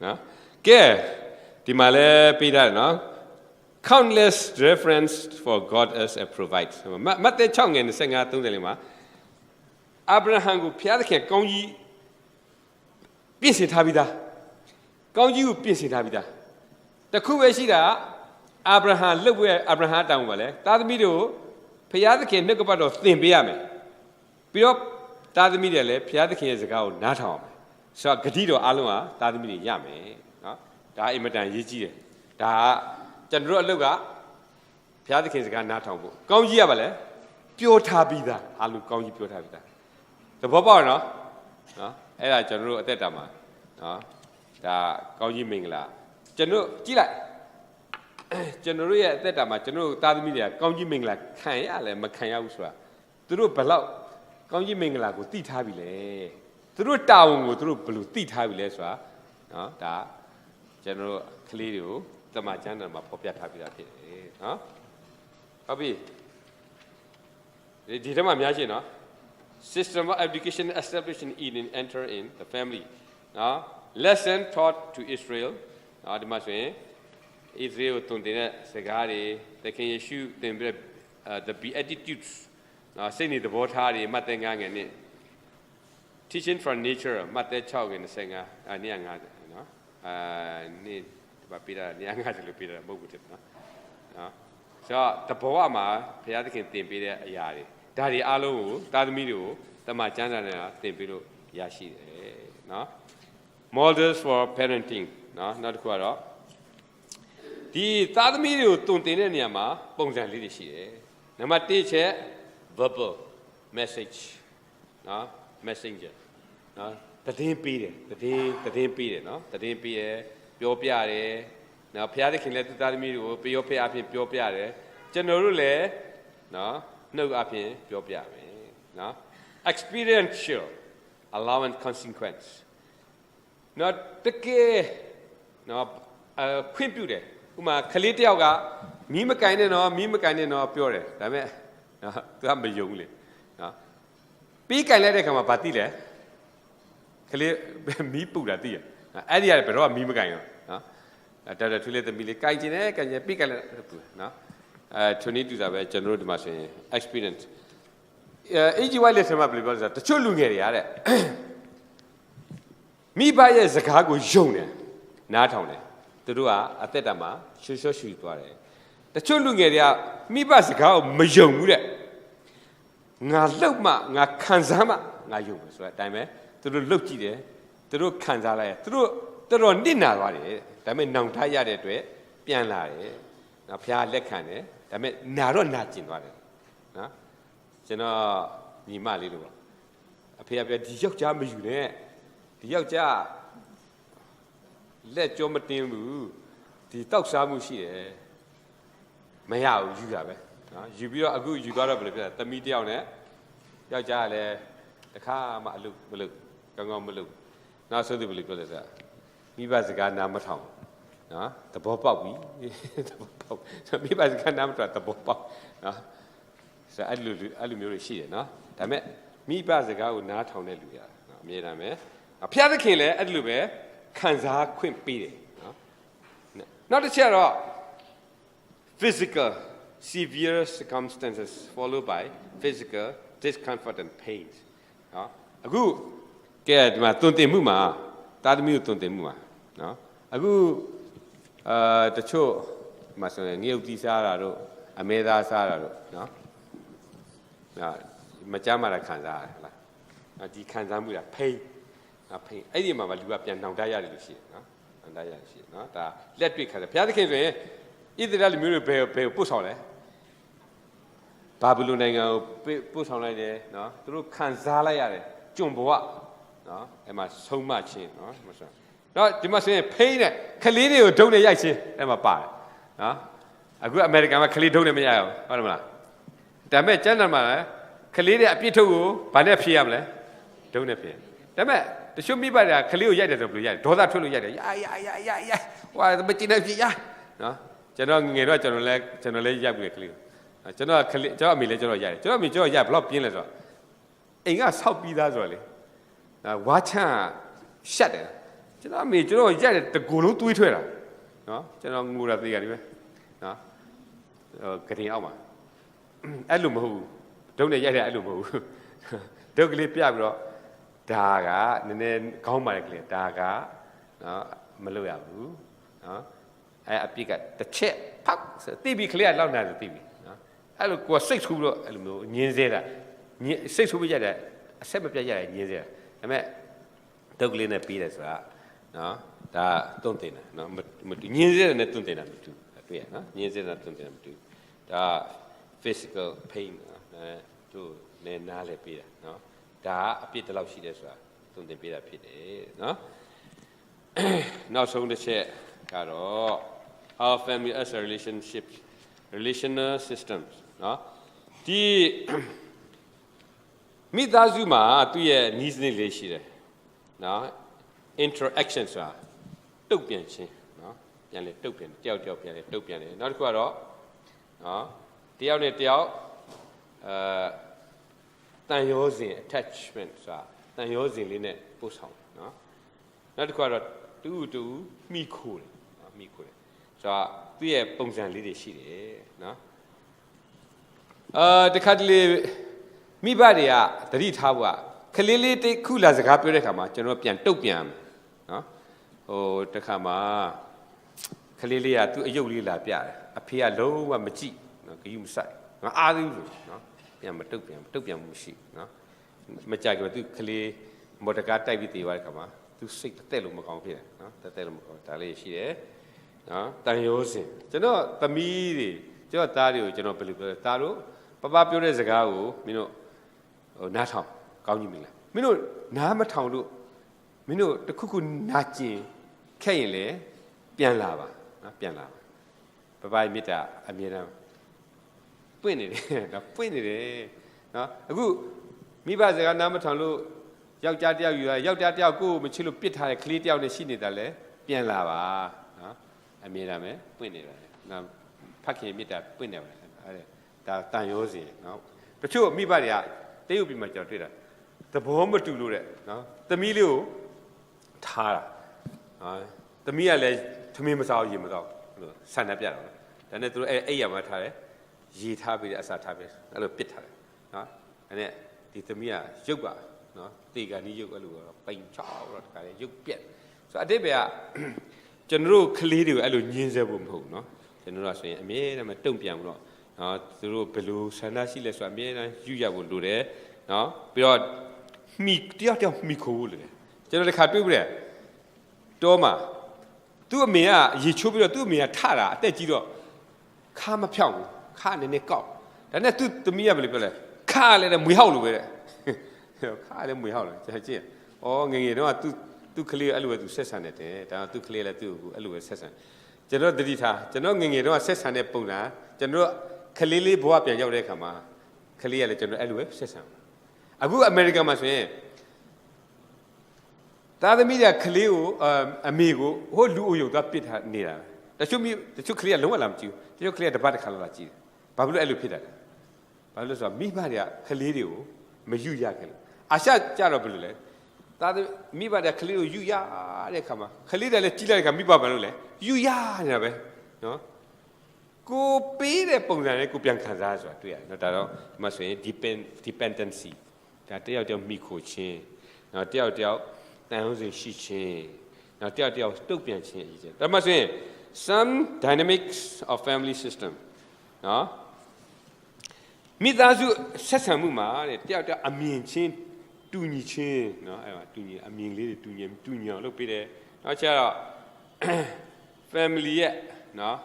နော်ကဲဒီမှာလဲပြတာနော် countless reference for God as a provider မတ်တဲ6ငယ်25 30လေးမှာအာဗြဟံကိုဖျားသခင်ကောင်းကြီးပြင်ဆင်ထားပြီးသားကောင်းကြီးကိုပြင်ဆင်ထားပြီးသားတခုပဲရှိတာအာဗြဟံလှုပ်ဝဲအာဗြဟံတောင်းပါလေသားသမီးတို့ဖျားသခင်နှုတ်ကပတ်တော်သင်ပေးရမယ်ပြီးတော့သားသမီးတွေလည်းဖျားသခင်ရဲ့စကားကိုနားထောင်အောင်ဆိုတော့ဂတိတော်အားလုံးဟာသားသမီးတွေရမယ်နော်ဒါအင်မတန်ရေးကြီးတယ်ဒါကကျွန်တော်အလုပ်ကဖျားသခင်စကားနားထောင်ဖို့ကောင်းကြီးရပါလေပြောထားပြီးသားအားလုံးကောင်းကြီးပြောထားပြီးသားသဘောပေါက်နော်အဲ့ဒါကျွန်တော်တို့အသက်တာမှာနော်ဒါကောင်းကြီးမင်္ဂလာကျွန်တော်ကြည့်လိုက်ကျွန်တော်ရဲ့အသက်တာမှာကျွန်တော်သားသမီးတွေကကောင်းကြီးမင်္ဂလာခံရလဲမခံရဘူးဆိုတာသူတို့ဘယ်လောက်ကောင်းကြီးမင်္ဂလာကိုသိထားပြီလေသူတို့တာဝန်ကိုသူတို့ဘယ်လိုသိထားပြီလဲဆိုတာနော်ဒါကျွန်တော်ကလေးတွေကိုတမန်ကျမ်းတော်မှာဖော်ပြထားပြီးသားဖြစ်တယ်နော်ဟုတ်ပြီဒီထဲမှာများရှင်းနော် system of education established in Eden enter in the family နော် lesson taught to Israel နော်ဒီမှာဆိုရင် Israel တုန်တဲ့စကားတွေသခင်ယေရှုသင်ပြ the beatitudes နော်စိတ်နေသဘောထားတွေမှတ်သင်္ကန်းငယ်နဲ့ teaching from nature မှတ်တဲ့6ငယ်25နေ50နော်နေ့ဒီမှာပြတာနေ50လို့ပြတာမဟုတ်ဘူးတဲ့နော်ဆိုတော့တဘောမှာဘုရားသခင်သင်ပေးတဲ့အရာတွေဒါတွေအားလုံးကိုသားသမီးတွေကိုတမန်ကျမ်းစာနဲ့သင်ပေးလို့ရရှိတယ်နော် models for parenting နော်နောက်တစ်ခုကတော့ဒီသားသမီးတွေကိုတုံတင်တဲ့နေရာမှာပုံစံလေးတွေရှိတယ်နံပါတ်1ချက် verbal message နော် messenger နော်သတင်းပေးတယ်သတင်းပေးတယ်နော်သတင်းပေးတယ်ပြောပြတယ်နော်ဘုရားသခင်လည်းသူသားသမီးတွေကိုပြောဖဲအဖြစ်ပြောပြတယ်ကျွန်တော်တို့လည်းနော်နှုတ်အဖြစ်ပြောပြမယ်နော် experiential allowance consequence နော်တကယ်နော်ခွင့်ပြုတယ်ဥမာခလေးတယောက်ကမီးမကင်နဲ့နော်ပြောတယ်ဒါပေမဲ့နော်သူကမယုံလေနော်ပြီးကင်လိုက်တဲ့ခါမှာဗာတိလဲခလေးမီးပူတာတိရအဲ့ဒီကဘယ်တော့မှမီးမကင်ရောနော်တော်ထွေးလေးသမီးလေးကင်ကျင်တယ်ပြီးကင်လိုက်ပူနော်ထွန်းနေတူတာပဲကျွန်တော်တို့ဒီမှာဆိုရင် experience AGY လက်ထက်မှာဘယ်လိုပြောလဲဆိုတော့တချို့လူငယ်တွေကတဲ့မိဘရဲ့စကားကိုယုံတယ်နားထောင်တယ်သူတို့ကအသက်တာမှာရှူသွားတယ်တချို့လူငယ်တွေကမိဘစကားကိုမယုံဘူးတဲ့ငါလှုပ်မှငါခံစားမှငါယုံမယ်ဆိုတဲ့အတိုင်းပဲသူတို့လှုပ်ကြည့်တယ်သူတို့ခံစားလိုက်သူတို့တော်တော်နစ်နာသွားတယ်ဒါပေမဲ့နောင်တရတဲ့အတွက်ပြန်လာတယ်နော်ဖျားလက်ခံတယ်ဒါပေမဲ့နာတော့နာကျင်သွားတယ်နော်ကျွန်တော်ညီမလေးလို့ပေါ့အဖေကပြောဒီယောက်ျားမယူနဲ့ ဒီယောက်ျားလက်ကြောမတင်းဘူးဒီတောက်စားမှုရှိတယ်မရဘူးယူတာပဲနော်ယူပြီးတော့အခုယူသွားတော့ဘယ်လိုဖြစ်လဲသမီးတယောက်နဲ့ယောက်ျားကလည်းတခါမှအလုပ်မလုပ်ကောင်းကောင်းမလုပ်နောက်ဆုံးသူဘယ်လိုပြောလဲဆိုမိဘစကားနားမထောင်နော်သဘောပေါက်ပြီသဘောပေါက်မိဘစကားနားမထောင်သဘောပေါက်နော်ဆိုအဲ့လိုမျိုးတွေရှိတယ်နော်ဒါပေမဲ့မိဘစကားကိုနားထောင်တဲ့လူရနော်အမြဲတမ်းပဲဖျားသခင်လည်းအဲ့လိုပဲခံစားခွင့်ပေးတယ်နော်နောက်တစ်ချက်တော့ physical severe circumstances followed by physical discomfort and pain နော်အခုကဲဒီမှာတွင်တင်မှုမှာတာသမီးကိုတွင်တင်မှုမှာနော်အခုတချို့ဒီမှာဆိုရင်ငရုတ်တီးစားတာတို့အမဲသားစားတာတို့နော်မကြမ်းမာတာခံစားရတယ်ဟုတ်လားဒီခံစားမှုကဖိအဲ့ဒီမှာလူကပြန်နှောင်တရတယ်လို့ရှိတယ်နော်နှောင်တရတယ်ရှိတယ်နော်ဒါလက်တွေ့ခံစားဘုရားသခင်ဆိုရင်ဣသရေလလူမျိုးတွေဘယ်ပို့ဆောင်လဲဘာဘုလုနိုင်ငံကိုပို့ဆောင်လိုက်တယ်နော်သူတို့ခံစားလိုက်ရတယ်ကျွန်ဘဝနော်အဲ့မှာဆုံးမခြင်းနော်ဒီမှာဆိုတော့ဒီမှာဆိုရင်ဖိနဲ့ခလေးတွေကိုဒုံနဲ့ရိုက်ခြင်းအဲ့မှာပါတယ်နော်အခုအမေရိကန်မှာခလေးဒုံနဲ့မရအောင်ဟုတ်တယ်မလားဒါပေမဲ့ကျမ်းစာမှာခလေးတွေအပြစ်ထုတ်ကိုဘာနဲ့ဖြေရမလဲဒုံနဲ့ဖြေဒါပေမဲ့တချို့မိဘတွေကခလေးကိုရိုက်တယ်ဆိုဘယ်လိုရိုက်ဒေါသထွက်လို့ရိုက်တယ်ယာဟွာမကြည့်နဲ့ပြရနော်ကျွန်တော်ငယ်တော့ကျွန်တော်လည်းရိုက်ပြီးခလေးကျွန်တော်အမေလည်းကျွန်တော်ရိုက်တယ်ကျွန်တော်အမေကျွန်တော်ရိုက်ဘလောက်ပြင်းလဲဆိုတော့အိမ်ကဆောက်ပြီးသားဆိုတော့လေဝါချမ်းရှက်တယ်ကျွန်တော်အမေကျွန်တော်ရိုက်တယ်တကူလုံးတွေးထွက်တာနော်ကျွန်တော်ငိုတာသိရတယ်ပဲနော်ကတင်အောက်မှာအဲ့လိုမဟုတ်ဘူးဒုံနဲ့ရိုက်တယ်အဲ့လိုမဟုတ်ဘူးဒုတ်ကလေးပြပြီးတော့ဒါကနည်းနည်းခေါင်းပါလေကလေးဒါကနော်မလုပ်ရဘူးနော်အဲ့အပြစ်ကတစ်ချက်ဖောက်တိပြီးကလေးကလောက်နေတယ်တိပြီးနော်အဲ့လိုကိုယ်စိတ်ဆူပြီးတော့အဲ့လိုမျိုးညင်းစေတာစိတ်ဆူပြီးရတဲ့အဆက်မပြတ်ရတယ်ညင်းစေတာဒါပေမဲ့ဒုတ်ကလေးနဲ့ပြီးတယ်ဆိုတာနော်ဒါတုံ့တင်တာနော်မတူညင်းစေတဲ့နဲ့တုံ့တင်တာမတူတွေ့ရနော်ညင်းစေတဲ့တုံ့တင်တာမတူဒါ physical pain တို့နဲ့နားလဲပေးတာနော်ဒါအပြစ်တလောက်ရှိတယ်ဆိုတာတုံ့တင်ပေးတာဖြစ်တယ်နော်နောက်ဆုံးတစ်ချက်ကတော့ our family as a relational systems နော်ဒီမိသားစုမှာသူ့ရဲ့ needs လေးရှိတယ်နော် interaction ဆိုတာတုတ်ပြန်ခြင်းနော်ပြန်လေတုတ်ပြန်တယောက်ပြန်လေတုတ်ပြန်တယ်နောက်တစ်ခုကတော့နော်တယောက်နဲ့တယောက်တန်ရောစဉ် attachment ဆိုတာတန်ရောစဉ်လေးနဲ့ပို့ဆောင်နော်နောက်တစ်ခုကတော့တူမိခိုးတယ်နော်မိခိုးတယ်ဆိုတော့သူ့ရဲ့ပုံစံလေးတွေရှိတယ်နော်တခါတလေမိဘတွေကသတိထားဖို့ကလေးလေးတစ်ခုလာစကားပြောတဲ့ခါမှာကျွန်တော်ပြန်တုတ်ပြန်နော်တခါမှာကလေးလေးကသူ့အယုတ်လေးလာပြတယ်အဖေကလုံးဝမကြည့်နော်ဂယုမဆိုင်ငါအားသေးဘူးနော်ပြန်မတုတ်ပြန်မှုမရှိနော်မကြိုက်ဘူးသူကလေးမော်တကာတိုက်ပြီးတေးသွားတဲ့ခါမှာသူစိတ်တက်လို့မကောင်းဖြစ်တယ်နော်တက်လို့မကောင်းဒါလေးရှိတယ်နော်တန်ရိုးစင်ကျွန်တော်သမီးတွေကျွန်တော်သားတွေကိုကျွန်တော်ဘယ်လိုပြောလဲသားတို့ပပပြောတဲ့စကားကိုမင်းတို့နားထောင်ကောင်းကြီးမလားမင်းတို့နားမထောင်လို့မင်းတို့တခုခုနာကျင်ခဲ့ရင်လေပြန်လာပါနော်ပြန်လာပပရဲ့မေတ္တာအမြဲတမ်းပွင့်နေတယ်ဒါပွင့်နေတယ်နော်အခုမိဘစကားနားမထောင်လို့ယောက်ျားတယောက်ယူတာယောက်ျားတယောက်ကိုမချစ်လို့ပစ်ထားတဲ့ကလေးတယောက်နဲ့ရှိနေတာလဲပြန်လာပါနော်အမြဲတမ်းပဲပွင့်နေတယ်နော်ဖခင်မေတ္တာပွင့်နေပါတယ်အဲ့ဒါတန်ရိုးစီနော်တချို့မိဘတွေကတရုတ်ပြည်မှာကျွန်တော်တွေ့တာသဘောမတူလို့တဲ့နော်သမီးလေးကိုထားတာသမီးကလည်းသမီးမစားရေမစားလို့ဆန္ဒပြတာဒါနဲ့သူတို့အဲ့ရမှာထားတယ်ရေထားပြီးအစာထားပြီးအဲ့လိုပစ်ထားတယ်နော်အဲ့နဲ့ဒီသမီးကရုပ်ပါနော်တေကန်ကြီးရုပ်အဲ့လိုတော့ပိန်ချောက်တော့တခါလေရုပ်ပြက်ဆိုအတိတ်ပဲကကျွန်တော်တို့ကလေးတွေကိုအဲ့လိုညှင်းဆဲဖို့မဟုတ်ဘူးနော်ကျွန်တော်တို့ဆိုရင်အမြဲတမ်းတုံ့ပြန်ပြီးတော့နော်သူတို့ဘယ်လိုဆန္ဒရှိလဲဆိုတာအမြဲတမ်းယူရဖို့လိုတယ်နော်ပြီးတော့မိတယောက်မိခိုးလို့လေကျွန်တော်တခါတွေ့ပြီတဲ့တောမှာသူ့အမေကရေချိုးပြီးတော့သူ့အမေကထတာအသက်ကြီးတော့ခါမဖြောက်ဘူးခါနည်းနည်းကောက်ဒါနဲ့သူ့သမီးကဘယ်လိုပြောလဲခါလည်းမွေးဟောက်လို့ပဲတဲ့ခါလည်းမွေးဟောက်လို့ကျကြည့်ဩငယ်ငယ်တော့သူ သူကလေးအဲ့လိုပဲသူဆက်ဆံနေတယ်ဒါသူကလေးလည်းသူ့ကိုအဲ့လိုပဲဆက်ဆံကျွန်တော်တတိထားကျွန်တော်ငငယ်တော့ဆက်ဆံတဲ့ပုံစံကျွန်တော်ကလေးလေးဘဝပြန်ရောက်တဲ့အခါမှာကလေးကလည်းကျွန်တော်အဲ့လိုပဲဆက်ဆံအခုအမေရိကန်မှာဆိုရင်သားသမီးတွေကကလေးကိုအမေကိုဟိုလူအုပ်ရုပ်သွားပစ်ထားနေတာတချို့ကလေးကလုံးဝလာမကြည့်ဘူးတချို့ကလေးကတပတ်တစ်ခါလာကြည့်တယ်ဘာဖြစ်လို့အဲ့လိုဖြစ်တာလဲဘာလို့လဲဆိုတော့မိဘတွေကကလေးတွေကိုမယူရခဲ့လို့အာရှကြတော့ဘယ်လိုလဲသားသမီးမိဘတွေကကလေးကိုယူရတဲ့အခါမှာကလေးတွေလည်းကြီးလိုက်တဲ့အခါမိဘဘာလို့လဲယူရနေတာပဲနော်ကိုပေးတဲ့ပုံစံနဲ့ကိုပြန်ခံစားဆိုတာတွေ့ရတယ်နော်ဒါတော့ဒီမှာဆိုရင် dependency ဒါတယောက်တယောက်မိခိုခြင်းနော်တယောက်တယောက်တန်ဟုတ်စဉ်ရှိခြင်းနော်တယောက်တယောက်တုတ်ပြန်ခြင်းအရေးကြီးဒါမှဆိုရင် some dynamics of family system နော်မိသားစုဆက်ဆံမှုမှာတဲ့တယောက်တယောက်အမြင်ချင်းတူညီခြင်းနော်အဲ့မှာတူညီအမြင်လေးတွေတူညီအောင်လုပ်ပေးတယ်နောက်ကျတော့ family ရဲ့နော်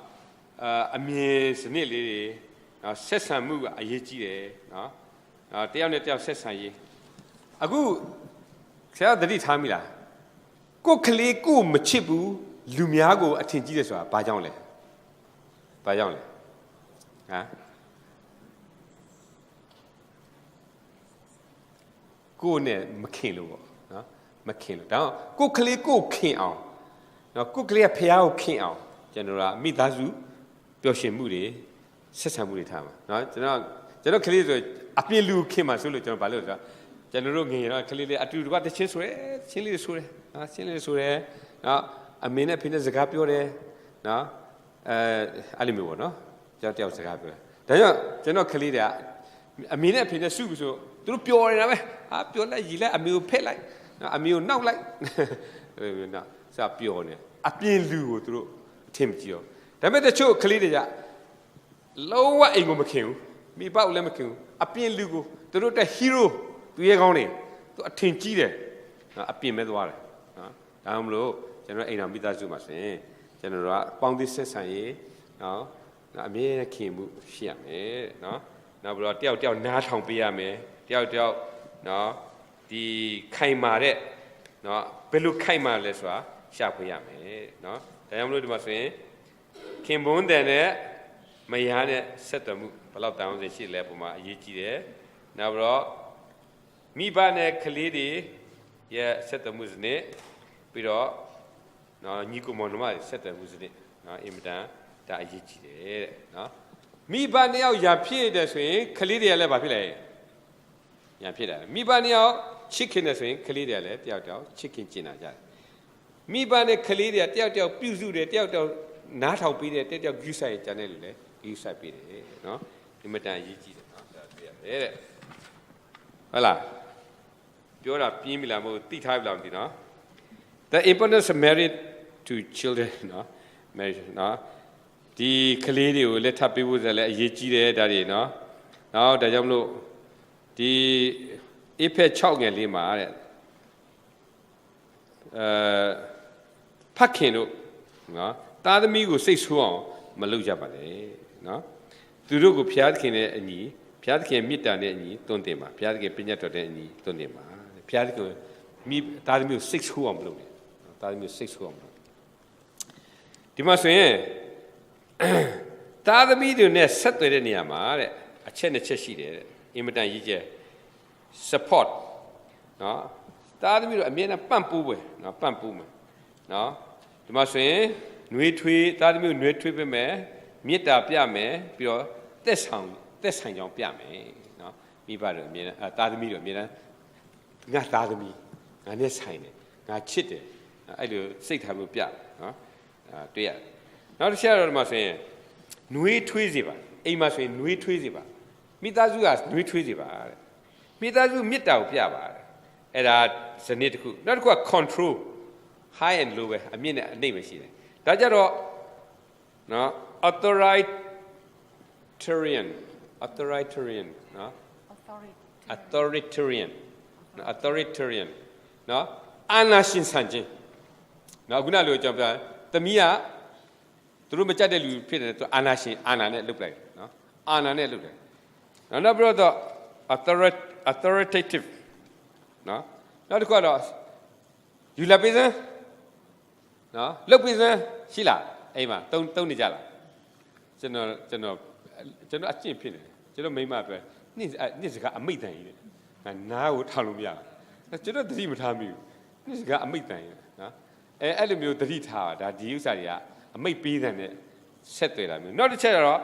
အမြင်စနစ်လေးတွေနော်ဆက်ဆံမှုကအရေးကြီးတယ်နော်တယောက်နဲ့တယောက်ဆက်ဆံရေးအခုဆရာသတိထားမိလားကိုကလေးကိုမချစ်ဘူးလူများကိုအထင်ကြီးတယ်ဆိုတာဘာကြောင့်လဲဘာကြောင့်လဲဟမ်ကိုနဲ့မခင်လို့ပေါ့နော်မခင်လို့ဒါကိုကလေးကိုခင်အောင်နော်ကိုကလေးကဖះကိုခင်အောင်ကျွန်တော်ကမိသားစုပျော်ရွှင်မှုတွေဆက်ဆံမှုတွေထားမှာနော်ကျွန်တော်ကလေးဆိုအပြည့်လူခင်မှာဆိုလို့ကျွန်တော်ဘာလို့လဲဆိုတော့ကျွန်တော်တို့ငယ်တော့ကလေးလေးအတူတူကတချင်းဆိုရဲချင်းလေးဆိုရဲနော်ချင်းလေးဆိုရဲနော်အမေနဲ့ဖေနဲ့စကားပြောတယ်နော်အဲ့လိုမျိုးပေါ့နော်ကြောက်တယောက်စကားပြောတယ်ဒါကြောင့်ကျွန်တော်ကလေးတွေကအမေနဲ့ဖေနဲ့စုပြီးဆိုသူတို့ပျော်နေတာပဲပျော်လိုက်ရည်လိုက်အမေကိုဖက်လိုက်နော်အမေကိုနှောက်လိုက်နော်စပျော်နေအပြင်းလူကိုသူတို့အထင်မကြီးတော့ဒါပေမဲ့တချို့ကလေးတွေကလုံးဝအိမ်ကိုမခင်ဘူးမိဘကိုလည်းမခင်ဘူးအပြင်းလူကိုသူတို့တဲ့ hero သူရဲကောင်းနေသူအထင်ကြီးတယ်နော်အပြင်းမဲ့သွားတယ်နော်ဒါမှမလို့ကျွန်တော်အိမ်တော်မိသားစုမှာဆိုရင်ကျွန်တော်တို့ကပေါင်းသစ်ဆက်ဆံရေးနော်အမြဲခင်မှုရှိရမယ်နော်နောက်ပြီးတော့တယောက်နားထောင်ပေးရမယ်တယောက်နော်ဒီခိုင်မာတဲ့နော်ဘယ်လိုခိုင်မာလဲဆိုတာရှာဖွေရမယ်နော်ဒါကြောင့်မလို့ဒီမှာဆိုရင်ခင်ပွန်းတဲ့နဲ့မယားနဲ့ဆက်သွယ်မှုဘယ်လောက်တောင်းစရှိလဲပုံမှာအရေးကြီးတယ်နောက်ပြီးတော့မိဘနဲ့ကလေးတွေရဲ့ဆက်သွယ်မှုစနစ်ပြီးတော့နော်ညီကိုမောင်နှမဆက်သွယ်မှုစနစ်နော်အင်မတန်ဒါအရေးကြီးတယ်တဲ့နော်မိဘနှစ်ယောက်ရာဖြစ်တယ်ဆိုရင်ကလေးတွေကလည်းဘာဖြစ်လဲညာဖြစ်တယ်မိဘနှစ်ယောက်ချစ်ခင်တယ်ဆိုရင်ကလေးတွေကလည်းတယောက်ချစ်ခင်ကျင်လာကြတယ်မိဘနဲ့ကလေးတွေကတယောက်ပြုစုတယ်တယောက်နားထောင်ပေးတယ်တယောက်ယူဆိုင်ကြတယ်လို့လည်းယူဆိုင်ပေးတယ်နော်ဒီမတန်အရေးကြီးတယ်နော်ဒါတွေ့ရတယ်တဲ့ဟုတ်လားပြောတာပြင်းပြီလားမဟုတ်သိထားပြီလားမသိနော် The importance of marriage to children နော် marriage နော်ဒီကလေးတွေကိုလက်ထပ်ပေးဖို့ဆိုလည်းအရေးကြီးတယ်ဒါတွေနော်နောက်ဒါကြောင့်မလို့ဒီအဖက်6ငယ်လေးမှာတဲ့ဖခင်တို့နော်သားသမီးကိုစိတ်ဆိုးအောင်မလုပ်ကြပါနဲ့နော်သူတို့ကိုဘုရားသခင်နဲ့အညီဘုရားသခင်မေတ္တာနဲ့အညီတွန်းတင်ပါဘုရားသခင်ပညတ်တော်တဲ့အညီတွန်းတင်ပါဘုရားသခင်မိသားသမီးကိုစိတ်ဆိုးအောင်မလုပ်နဲ့သားသမီးကိုစိတ်ဆိုးအောင်မလုပ်ဒီမှာဆိုရင်သားသမီးတွေနဲ့ဆက်သွယ်တဲ့နေရာမှာတဲ့အချက်နှစ်ချက်ရှိတယ်တဲ့အင်မတန်ကြီးကျယ် support နော်သားသမီးတို့အမြဲတမ်းပံ့ပိုးပဲနော်ပံ့ပိုးမယ်နော်ဒီမှာဆိုရင်နှွေးထွေးသားသမီးကိုနှွေးထွေးပေးမယ်မေတ္တာပြမယ်ပြီးတော့သက်ဆိုင်ကြောင်းပြမယ်နော်မိဘတို့အမြဲတမ်းသားသမီးတို့အမြဲတမ်းငါသားသမီးငါနဲ့ဆိုင်တယ်ငါချစ်တယ်အဲ့လိုစိတ်ထားမှုပြနော်တွေ့ရတယ်နောက်တစ်ချက်တော့ဒီမှာဆိုရင်နှွေးထွေးစေပါအိမ်မှာဆိုရင်နှွေးထွေးစေပါမိသားစုကနှွေးထွေးစေပါတဲ့မိသားစုမေတ္တာကိုပြပါတဲ့အဲ့ဒါဇနစ်တစ်ခုနောက်တစ်ခုက control high and low ပဲအမြင့်နဲ့အနိမ့်ပဲရှိတယ်ဒါကြတော့နော် authoritarian နော် authoritarian နော်အာဏာရှင်ဆန်ခြင်းနော်ခုနလိုကြောင့်ပြသမီးကသူတို့မကြက်တဲ့လူဖြစ်တယ်သူအာဏာရှင်အာဏာနဲ့လုပ်လိုက်နော်အာဏာနဲ့လုပ်တယ်နောက်ပြီးတော့ authoritative နော်နောက်တစ်ခုကတော့ ယူလာပေးစမ်းနော်လုတ်ပေးစမ်းရှိလားအိမ်မှာတုံးနေကြလားကျွန်တော်အကျင့်ဖြစ်နေတယ်ကျွန်တော်မိမပြောနေ့စကားအမိတ်တန်ကြီးတယ်နားကိုထောင်လို့မရဘူးကျွန်တော်သတိမထားမိဘူးနေ့စကားအမိတ်တန်ကြီးနော်အဲ့လိုမျိုးသတိထားတာဒါဒီဥစ္စာတွေကအမိတ်ပေးတဲ့နဲ့ဆက်တွေ့တာမျိုးနောက်တစ်ချက်ကတော့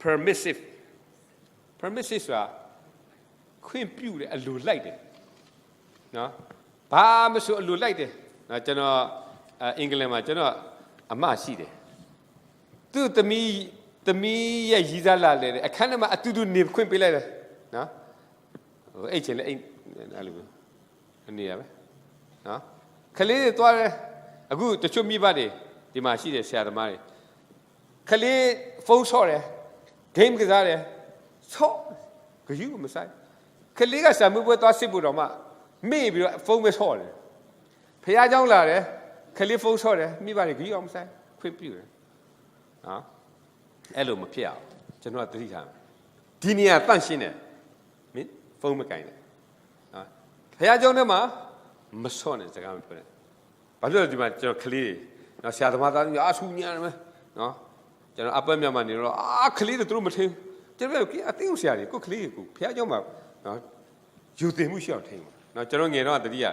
permissive ဆိုတာခွင့်ပြုတယ်အလိုလိုက်တယ်နော်ဘာမဆိုအလိုလိုက်တယ်နော်ကျွန်တော်အင်္ဂလန်မှာကျွန်တော်အမရှိတယ်သူ့သမီးရဲ့ရည်စားလာလေအခန်းထဲမှာအတူတူနေခွင့်ပေးလိုက်တယ်နော်ဟိုအဲ့ချင်းလေအဲ့လိုမျိုးအနေရပဲနော်ခလေးတွေသွားတယ်အခုတချို့မိဘတွေဒီမှာရှိတယ်ဆရာသမားတွေခလေးဖုန်းဆော့တယ်ဂိမ်းကစားတယ်ဆော့ဂယူမဆိုင်ခလေးကစာမှုပွဲသွားစစ်ဖို့တော့မှမေ့ပြီးတော့ဖုန်းပဲဆော့တယ်ဖះเจ้าလာတယ်ခလေးဖုန်းဆော့တယ်မိဘတွေဂယူအောင်မဆိုင်ခွင့်ပြုတယ်နော်အဲ့လိုမဖြစ်အောင်ကျွန်တော်သတိထားဒီနေရာတန့်ရှင်းတယ်မင်းဖုန်းမကင်နဲ့နော်ဖះเจ้าထဲမှာမဆော့နဲ့စကားမပြောနဲ့ဘာဖြစ်လို့ဒီမှာကျွန်တော်ခလေးတွေနော်ဆရာသမားသားတွေအားဆူညာတယ်နော်ကျွန်တော်အပတ်မြန်မာနေတော့ခလေးတွေသူတို့မထင်ကျွန်တော်ကအသိဥဆရာတွေကိုခလေးတွေကိုဖះเจ้าမှာနော်ယူတင်မှုရှိအောင်ထင်ပါနော်ကျွန်တော်ငယ်တော့တတိယ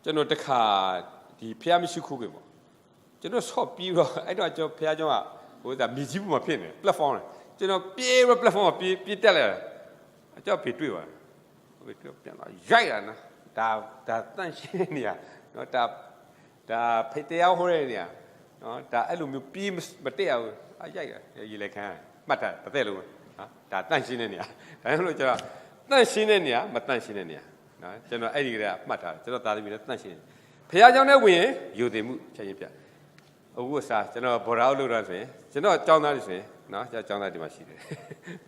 ကျွန်တော်တခါဒီဖះမရှိခုခင်ပေါ့ကျွန်တော်ဆော့ပြီးတော့အဲ့တော့ကျွန်တော်ဖះเจ้าကဟိုဒါမြေကြီးပေါ်မှာဖြစ်နေ platform လေကျွန်တော်ပြေးပြီး platform မှာပြေးတက်လာအကြောက်ဖေတွေ့ပါတယ်ဟိုတွေ့ပြန်လာရိုက်တာနော်ဒါတန့်ရှင်းနေရနော်ဒါဖိတ်တရားဟောတဲ့နေရနော်ဒါအဲ့လိုမျိုးပြေးမတက်ရဘူးအရိုက်ရရေလက်ခံမှတ်တာတစ်သက်လုံးနော်ဒါတန့်ရှင်းတဲ့နေရဒါကြောင့်လို့ကျွန်တော်တန့်ရှင်းတဲ့နေရမတန့်ရှင်းတဲ့နေရနော်ကျွန်တော်အဲ့ဒီကလေးကမှတ်ထားကျွန်တော်သားသမီးလည်းတန့်ရှင်းဖះเจ้าနဲ့ဝင်ရင်ယူတည်မှုချက်ချင်းပြအခုကစားကျွန်တော်ဘော်ရာလို့တော့ဆိုရင်ကျွန်တော်ကြောင်းသားတွေဆိုရင်နော်ကြောင်းသားဒီမှာရှိတယ်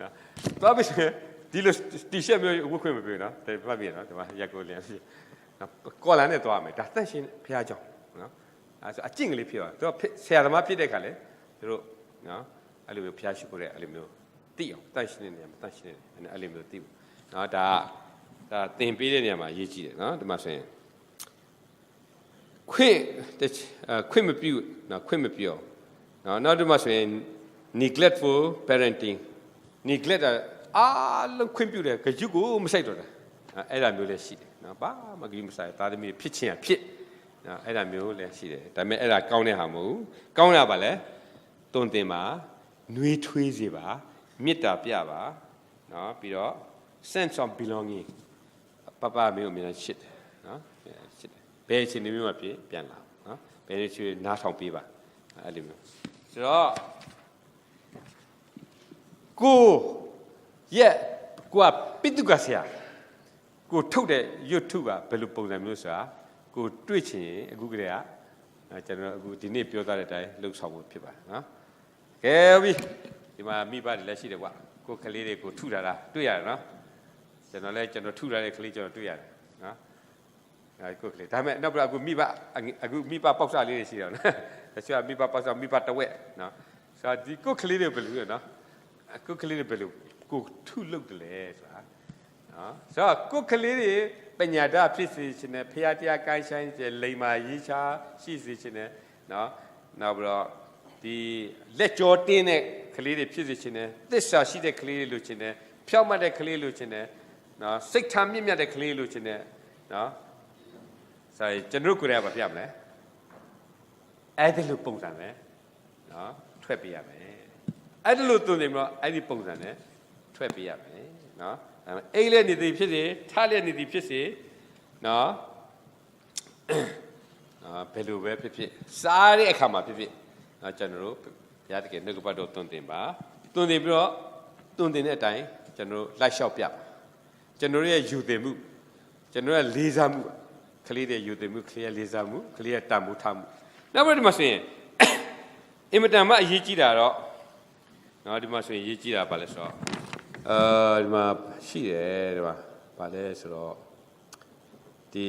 နော်သွားပြီဒီလိုတီရှပ်မျိုးဝတ်ခွင့်မပေးနော်ဒါမှတ်ပြီနော်ဒီမှာရက်ကိုလျံရှိနော်ကော်လာနဲ့သွားမယ်ဒါတန့်ရှင်းဖះကြောင်းနော်အဲဆိုအကျင့်ကလေးဖြစ်သွားသူကဆရာသမားဖြစ်တဲ့ခါလေသူတို့နော်အဲ့လိုမျိုးဖះရှိခိုးတဲ့အဲ့လိုမျိုးသိအောင်တန့်ရှင်းတဲ့နေရာမှာတန့်ရှင်းတဲ့အဲ့လိုမျိုးသိဘူးနော်ဒါသင်ပေးတဲ့နေရာမှာရေးကြည့်တယ်နော်ဒီမှာဆိုရင်ခွင့်မပြုနော်ခွင့်မပြောနော်နောက်ဒီမှာဆိုရင် neglectful parenting neglect အားလုံးခွင့်ပြုတယ်ကြွကိုမဆိုင်တော့တာအဲ့ဒါမျိုးလည်းရှိတယ်နော်ဘာမကြည့်မဆိုင်သားသမီးဖြစ်ချင်းဖြစ်နော်အဲ့ဒါမျိုးလည်းရှိတယ်ဒါပေမဲ့အဲ့ဒါကောင်းတဲ့ဟာမဟုတ်ဘူးကောင်းတာပါလေတွင်တင်ပါနှွေးထွေးစေပါမေတ္တာပြပါနော်ပြီးတော့ sense of belonging ပပမျိုးအမြင်ရှစ်တယ်နော်ရှစ်တယ်ဘယ်အချိန်မျိုးမှပြန်လာနော်ဘယ်လိုချွေနားထောင်ပေးပါအဲ့လိုမျိုးဆိုတော့ကိုပိတုကဆရာကိုထုတ်တဲ့ရွတ်ထုကဘယ်လိုပုံစံမျိုးဆိုတာကိုတွေ့ချင်အခုကလေးကကျွန်တော်အခုဒီနေ့ပြောသားတဲ့အတိုင်းလှုပ်ဆောင်ဖို့ဖြစ်ပါတယ်နော်ကဲပြီဒီမှာမိဘတွေလည်းရှိတယ်ကွာကိုကလေးတွေကိုထုထားတာတွေ့ရတယ်နော်ကျွန်တော်ထုထားတဲ့ကလေးကျွန်တော်တွေ့ရတယ်နော်ကိုကလေးဒါပေမဲ့နောက်ပြီးအခုမိဘပေါက်စားလေးတွေရှိတယ်နော်တချို့မိဘပေါက်စားမိဘတဝက်နော်ဆိုတော့ဒီကိုကလေးတွေဘယ်လိုလဲနော်ကိုကလေးတွေဘယ်လိုကိုထုလုပ်တယ်လဲဆိုတာနော်ဆိုတော့ကိုကလေးတွေပညာတတ်ဖြစ်စေခြင်းနဲ့ဖျားတရားကိုင်းဆိုင်တဲ့လိမ္မာရေးချရှိစေခြင်းနဲ့နော်နောက်ပြီးတော့ဒီလက်ကြောတင်းတဲ့ကလေးတွေဖြစ်စေခြင်းနဲ့သစ္စာရှိတဲ့ကလေးတွေလိုချင်တယ်ဖြောင့်မတ်တဲ့ကလေးလိုချင်တယ်နော်စိတ်ထားမြင့်မြတ်တဲ့ကလေးလိုချင်တယ်နော်ဆိုရင်ကျွန်တော်ကိုယ်ရပါပြမလဲအဲ့ဒီလိုပုံစံနဲ့နော်ထွက်ပေးရမယ်အဲ့ဒီလိုသွန်သင်ပြီးတော့အဲ့ဒီပုံစံနဲ့ထွက်ပေးရမယ်နော်အိမ်လည်းနေသည်ဖြစ်စေထားလည်းနေသည်ဖြစ်စေနော်ဘယ်လိုပဲဖြစ်ဖြစ်စားတဲ့အခါမှာဖြစ်ဖြစ်နော်ကျွန်တော်တို့ဘုရားတကယ်နှုတ်ကပတ်တော်သွန်သင်ပါသွန်သင်ပြီးတော့သွန်သင်တဲ့အတိုင်းကျွန်တော်တို့လိုက်လျှောက်ပြကျွန်တော်ရဲ့ယူသင်မှုကျွန်တော်ရဲ့လေးစားမှုကလေးတဲ့ယူသင်မှုကလေးရဲ့လေးစားမှုကလေးရဲ့တန်ဖိုးထားမှုနောက်ပြီးဒီမှာဆိုရင်အင်မတန်မှအရေးကြီးတာတော့နော်ဒီမှာဆိုရင်အရေးကြီးတာပါလဲဆိုတော့ဒီမှာရှိတယ်ဒီမှာဗာလဲဆိုတော့ဒီ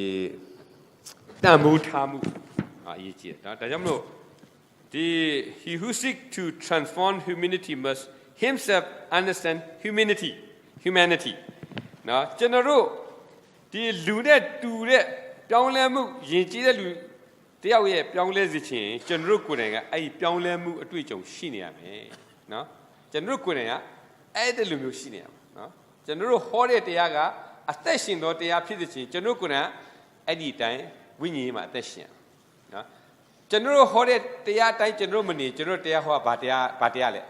တန်ဖိုးထားမှုအရေးကြီးတယ်ဒါကြောင့်မလို့ဒီ he who seek to transform humanity must himself understand humanity နော်ကျွန်တော်တို့ဒီလူနဲ့တူတဲ့ ပြောင်းလဲမှုယဉ်ကျေးတဲ့လူတယောက်ရဲ့ပြောင်းလဲစေခြင်းကျွန်တော်တို့ကိုယ်တိုင်ကအဲ့ဒီပြောင်းလဲမှုအတွေ့အကြုံရှိနေရမယ်နော်ကျွန်တော်တို့ကိုယ်တိုင်ကအဲ့ဒီလိုမျိုးရှိနေရမှာနော်ကျွန်တော်တို့ဟောတဲ့တရားကအသက်ရှင်သောတရားဖြစ်စေခြင်းကျွန်တော်ကိုယ်တိုင်အဲ့ဒီအတိုင်းဝိညာဉ်မှာအသက်ရှင်နော်ကျွန်တော်တို့ဟောတဲ့တရားအတိုင်းကျွန်တော်မနေကျွန်တော်တရားဟောဘာတရားလဲ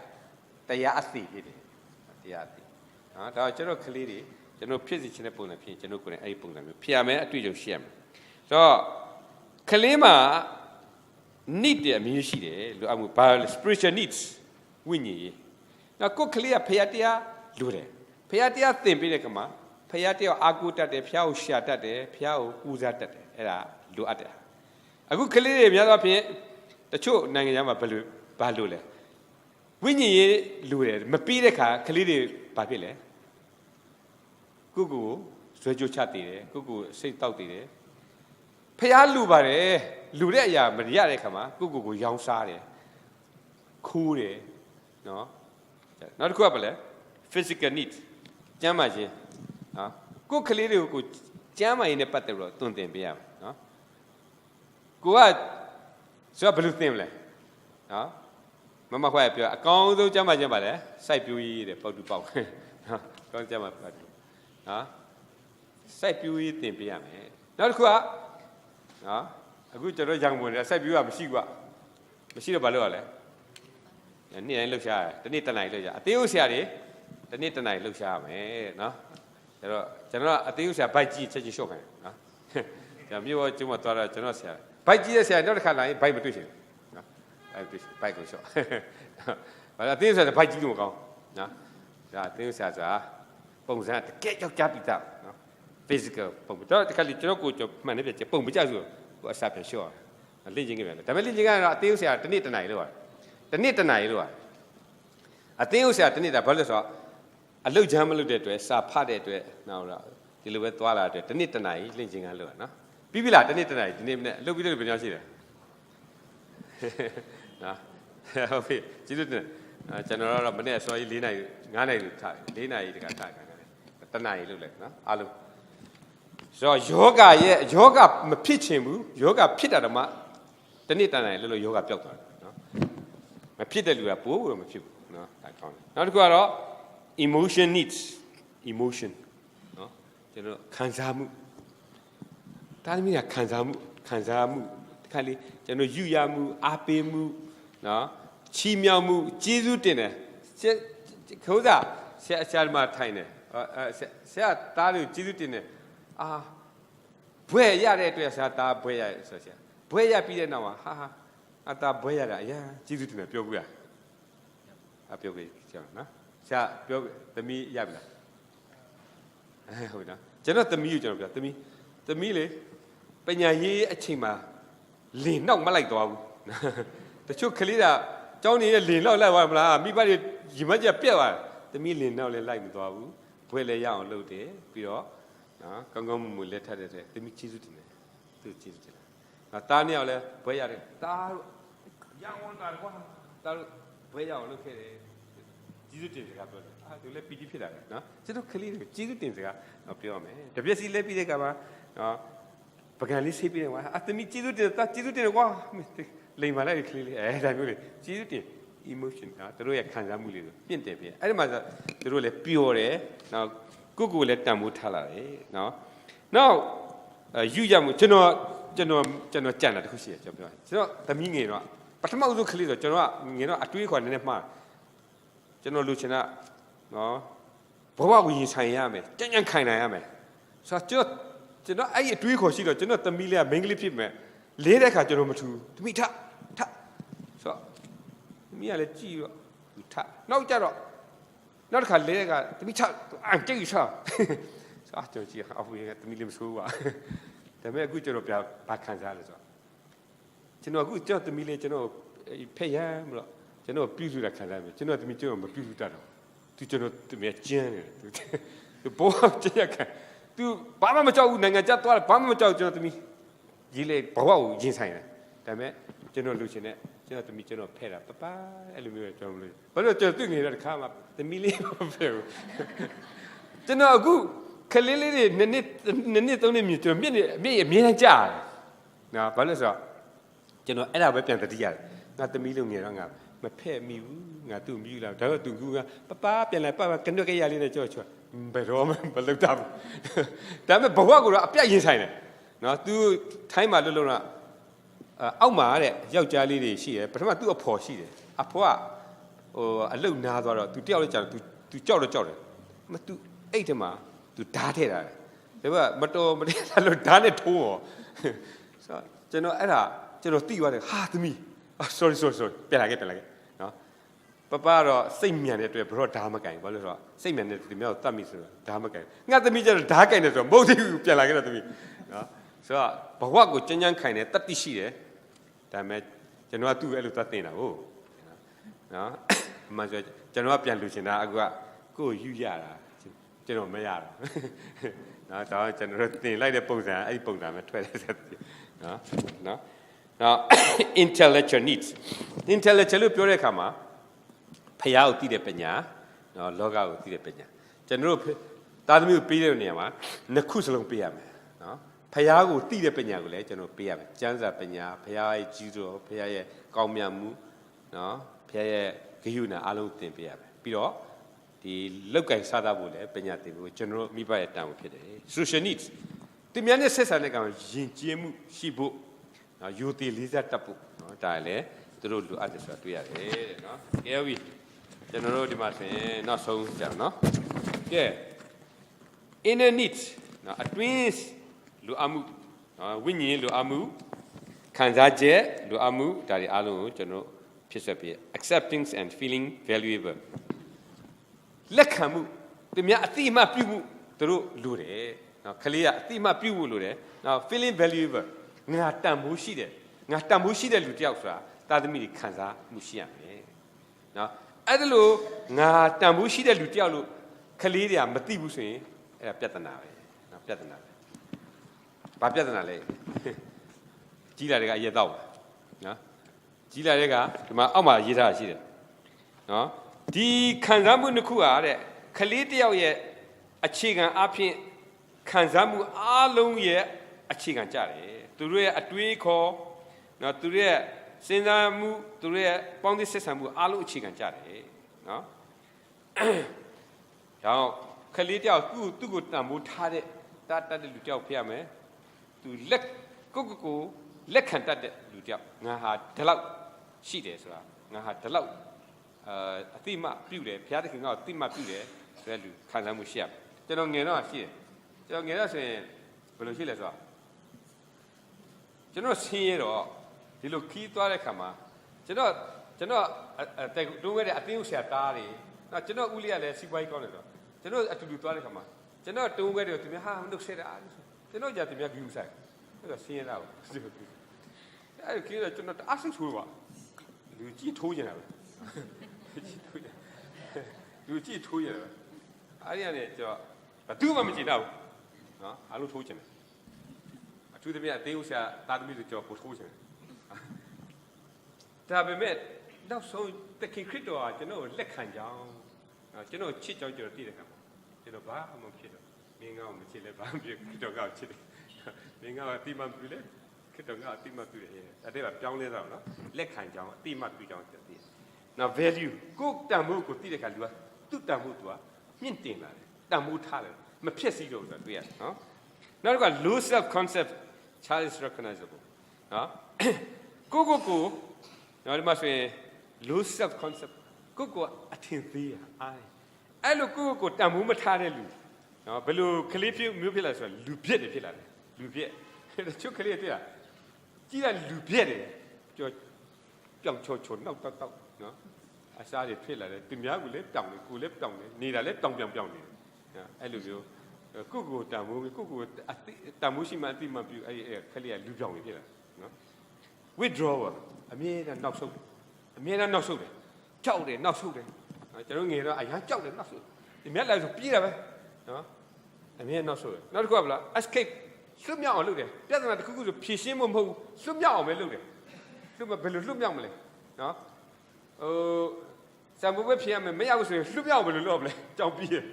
တရားအသိဖြစ်တယ်တရားအသိနော်ဒါကျွန်တော်ကလေးတွေကျွန်တော်ဖြစ်စေခြင်းတဲ့ပုံစံဖြစ်ကျွန်တော်ကိုယ်တိုင်အဲ့ဒီပုံစံမျိုးဖြစ်ရမယ်အတွေ့အကြုံရှိရမယ်ဆိုတော့ကလေးမှာ need တဲ့အမျိုးရှိတယ်လို့အမှုဘာ spiritual needs ဝိညာဉ်ရေးနော်ကိုယ်ကလေးကဖရာတရားလိုတယ်ဖရာတရားသင်ပေးတဲ့ကမှာဖရာတရားအာကုတတ်တယ်ဖရာကိုရှာတတ်တယ်ဖရာကိုပူဇော်တတ်တယ်အဲ့ဒါလိုအပ်တယ်အခုကလေးတွေများသောအားဖြင့်တချို့နိုင်ငံခြားမှာဘယ်လိုဘာလို့လဲဝိညာဉ်ရေးလိုတယ်မပြီးတဲ့ခါကလေးတွေဘာဖြစ်လဲကိုဇွဲကြိုးချတည်တယ်ကိုစိတ်တောက်တည်တယ်ဖះလူပါတယ်လူတဲ့အရာမရတဲ့ခါမှာကိုရောင်းစားတယ်ခိုးတယ်နော်နောက်တစ်ခုကဘာလဲ physical need ကျန်းမာခြင်းနော်ကိုကလေးတွေကိုကျန်းမာရေးနဲ့ပတ်သက်ပြီးတော့တွင်တင်ပေးရမယ်နော်ကိုကဆိုတော့ဘယ်လိုသင်မလဲနော်မခွားပြောအကောင်းဆုံးကျန်းမာခြင်းပါလဲစိုက်ပျိုးရေးတဲ့ပေါက်တူပေါက်နော်ကောင်းကျန်းမာပတ်တူနော်စိုက်ပျိုးရေးသင်ပေးရမယ်နောက်တစ်ခုကနော်အခုကျွန်တော်ရံဝင်တယ်စိုက်ပျိုးရမရှိဘူးမရှိတော့ဘာလုပ်ရလဲနေ့တိုင်းလှုပ်ရှားတယ်တနေ့တနိုင်လှုပ်ရှားအသေးဥဆရာတွေတနေ့တနိုင်လှုပ်ရှားရမယ်နော်ကျွန်တော်အသေးဥဆရာဘိုက်ကြီးချက်ချင်းရှော့ခိုင်းနော်ကျွန်တော်မြို့ကျုံမှာသွားတော့ကျွန်တော်ဆရာဘိုက်ကြီးတဲ့ဆရာနောက်တစ်ခါလာရင်ဘိုက်မတွေ့ချင်ဘူးနော်ဘိုက်ကိုရှော့ဘာလဲအသေးဥဆရာဘိုက်ကြီးလို့မကောင်းနော်ဒါအသေးဥဆရာဆိုတာပုံစံတကယ်ကြောက်ကြပြီးသားနော် physical ပုံတော့တခါလေကျွန်တော်ကိုမှန်နေပြပုံမကြဆိုကိုအစားပြန်ရှော့လေ့ကျင့်ခဲ့ပြန်တယ်ဒါပေမဲ့လေ့ကျင့်ကတော့အသေးဥဆရာတနေ့တနိုင်လို့တနေ့တနိုင်လို့အသေးဥဆရာတနေ့တာဘာလို့ဆိုတော့အလုတ်ချမ်းမလုပ်တဲ့အတွက်စာဖတ်တဲ့အတွက်နောက်တော့ဒီလိုပဲသွားလာတဲ့တနေ့တနိုင်လေ့ကျင့်ခန်းလို့နော်ပြီးပြီလားတနေ့တနိုင်ဒီနေ့နဲ့အလုတ်ပြီးတော့ဘယ်နှယောက်ရှိတယ်နော်ဟုတ်ပြီကျေးဇူးတင်ကျွန်တော်တော့မနေ့စောကြီး4နိုင်5နိုင်ထား4နိုင်တကထားခံတယ်တနိုင်လို့လဲနော်အားလုံးဆိုတော့ယောဂမဖြစ်ချင်ဘူးယောဂဖြစ်တာတော့မှတနေ့တနိုင်လို့ယောဂပျောက်သွားတယ်နော်မဖြစ်တဲ့လူကပိုးမဖြစ်ဘူးနော်ဒါကောင်းတယ်နောက်တစ်ခုကတော့ emotion needs emotion နော်ကျွန်တော်ခံစားမှုဒါသမီးကခံစားမှုတခါလေကျွန်တော်ယူရမှုအားပေးမှုနော်ချီးမြှောက်မှုကျေးဇူးတင်တယ်ခိုးစားဆရာမထိုင်တယ်ဆရာသားတို့ကျေးဇူးတင်တယ်ဘွဲရတဲ့အတွက်ဆရာသားဘွဲရဆိုဆရာဘွဲရပြီးတဲ့နောက်မှာဟာအသားဘွဲရတာအရာကျေးဇူးတင်တယ်ပြောဘူးလားပြောပြီကျောင်းနော်ဆရာပြောသမီးရပြီလားဟုတ်နော်ကျွန်တော်သမီးကိုကျွန်တော်ပြောသမီးလေပညာရေးအချိန်မှာလင်နောက်မလိုက်သွားဘူးတချို့ကလေးကကျောင်းနေတဲ့လင်နောက်လိုက်သွားမလားမိဘတွေရီမချက်ပြက်သွားသမီးလင်နောက်လည်းလိုက်မသွားဘူးဘွဲလည်းရအောင်လုပ်တယ်ပြီးတော့နော်ကောင်းကောင်းမွန်လက်ထပ်တဲ့သမီးကျေးဇူးတင်တယ်သူကျေးဇူးတင်တယ်ငါသားနှစ်ယောက်လည်းဘွဲရတယ်သားတို့ရအောင်တာကွာသားတို့ဘွဲရအောင်လုပ်ခဲ့တယ်ကျေးဇူးတင်စကားပြောတယ်သူလည်းပီတိဖြစ်တာလေနော်ကျွန်တော်ကလေးတွေကျေးဇူးတင်စကားပြောရမယ်တပြက်စီလဲပြီးတဲ့ကမှာနော်ပကံလေးဆေးပြီးတယ်ကွာသမီးကျေးဇူးတင်ကျေးဇူးတင်ကွာလိမ်မာလိုက်ကလေးလေးဒါမျိုးလေကျေးဇူးတင် emotion နော်တို့ရဲ့ခံစားမှုလေးတွေပြင့်တယ်ပြအဲ့ဒီမှာဆိုတို့လည်းပျော်တယ်နော်ကိုလည်းတန်ဖိုးထားလာတယ်နော်နောက်ယူရမှုကျွန်တော်ကြံတာတခုရှိတယ်ကျွန်တော်ပြောကျွန်တော်သမီးငယ်တော့ပထမဦးဆုံးကလေးဆိုကျွန်တော်ကငယ်တော့အတွေးခေါ်နည်းနည်းမှားကျွန်တော်လူချင်တာနော်ဘဝကိုရင်ဆိုင်ရမယ်ကြံ့ခိုင်နိုင်ရမယ်ဆိုတော့ကျွန်တော်အဲ့ဒီအတွေးခေါ်ရှိတော့ကျွန်တော်သမီးလေးကမိန်းကလေးဖြစ်မယ်လေးတဲ့ခါကျွန်တော်မထူသမီးထဆိုတော့သမီးကလည်းကြည့်တော့ထနောက်ကြတော့နောက်တစ်ခါလေးကသမီးထကြိတ်ဆိုတော့ကျွန်တော်ကြည့်အခုကသမီးလေးမဆိုးပါဒါပေမဲ့အခုကျွန်တော်ဘာခံစားလဲဆိုတော့ကျွန်တော်အခုကျွန်တော်သမီးလေးကျွန်တော်ဖက်ရမ်းမလို့ကျွန်တော်ပြုစုတာခံစားမယ်ကျွန်တော်သမီးကျွန်တော်မပြုစုတတ်တော့သူကျွန်တော်သမီးကျန်းတယ်သူဘောကြည့်ရခံသူဘာမှမကြောက်ဘူးနိုင်ငံခြားသွားတယ်ဘာမှမကြောက်ကျွန်တော်သမီးရေးလေဘဝကိုရင်ဆိုင်တယ်ဒါပေမဲ့ကျွန်တော်လူချင်းနဲ့ကျွန်တော်သမီးကျွန်တော်ဖဲ့တာပအဲ့လိုမျိုးကျွန်တော်လို့ဘာလို့ကျွန်တော်တွေ့နေတဲ့ခါမှာသမီးလေးမဖဲ့ဘူးကျွန်တော်အခု Kalili, Nenit only me to me a jar. Now, Palazzo, era weapon the year, not the million year. My pay me, not to me, to go, Papa, and Papa can look at in the church. But Roman, but looked up. Damn it, Bawago appear inside. Now, do time a little. Alma, young Jali, she, but I'm do a poor she, a poor or a little nather to tell each other to Jordan. But to 8 ma to Tatera. They were, but I look done it all. So, General, General T. What a to me. Sorry. Pelagate. No, Papa, same man that we brought Damakai, well, same man that the male tummies, Damakai. Not the middle dark and the both of you, Pelagate to me. So, but what good Jenyan kind of 30 sheet, damn it, General 2 Elutatina. Oh, no, Master General Pian Lucina, go you yara, General Mayara. Now, General thing like the Posa, I put them at 12. No. Now, intellectual needs. Intellectual pure kama, pay out the penya, no, log out the penya. General Tadmu Pidoniama, Nakusalong PM. Payago, Tida Penagule, General PM, Janza Pena, Paya Gizo, Paya Kaumiamu, no, Paya Gayuna, Alu Tempia. Piro, the local Sadabule, Penati, General Miba at town. Social needs. The Miana says I can Jimu, Shibu, Yuti Liza Tapu, Tile, the road to others. Here we General Dimas, not so, no? Yeah. Inner needs, at least. Lu amu, winnie lu amu, kanzaje lu amu dari alu jono pisapi acceptance and feeling valuable. Lekamu, the mia atima pibu turu lure. Now kalia atima pibu lure. Now feeling valuable. Ngata mushi de lutiausra. Tadmi kanza mushiame. Now adalo ngata mushi de lutialu kalia matibu se era piatanawe. Now piatanawe. Papiatanale. Gila ye dao. Gila rega, my Ama Yita she. No? The Kanzamu Nukua, Kalitia ye, a chicken api, Kanzamu alone ye, a chicken jari. To rear a tree call, not to rear Sinamu, to rear Pondi Sesamu, alu chicken jari. No? Now, Kalitia, too good, Namu Tade, that little piame. To let Coco, let Cantat Lutia, Naha Telau, she is, Naha Telau, a thema, Pude, Piating out, Thema Pude, Selu, Kanamushia. They don't get us here. They don't get us in Velochilla. General Sierra, the look key to Alecama. General, do it at Tari, not General Ulia, let's see why Conor. General at to do Alecama. General, don't wear it to me, how look said. They know that they make you say. Let's see it out. I can't not ask who. You cheat 2 years. You cheat 2 years. I didn't but 2 months now. I look 2 years. I told me at Deus that me the job for 2 years. They have met now so the king crypto, let can down. Cheat on your theatre. You know, bar among kids. Being out the chili, don't out chili. Being out a Timan Pule, Kitong out Timan Pule. I did a young leather, let kind down, Timan Pule. Now, value, go down Moko Tidakadua, to Damutua, Minting, Damutale, Mapesido, we are. Now, I've got low self concept, child is recognizable. Go. Now, it must be low self concept. Go, I think the I look go, Damumatale. No, below Calipio Mupilas, Lupiet the pillar. Lupiet. The two Calipia. Gila Lupiet. Young Chocho, no. I started pillar. Timia will let down, who left down, need a let down. I love you. Kuku Tamu, Kuku Tamushi Matima, Kalia Lupion here. Withdrawal. A mere and not so. A mere and not so. Chowder, not so. I don't know. I have chowder, not so. The men like Peter. I mean, not so. Not go escape. Slum yaw, look there. Doesn't have to go to Pishim, Slum yaw, may look there. Slum young. No? Oh, some web here, may I was a slum yaw, lovely. Don't be here.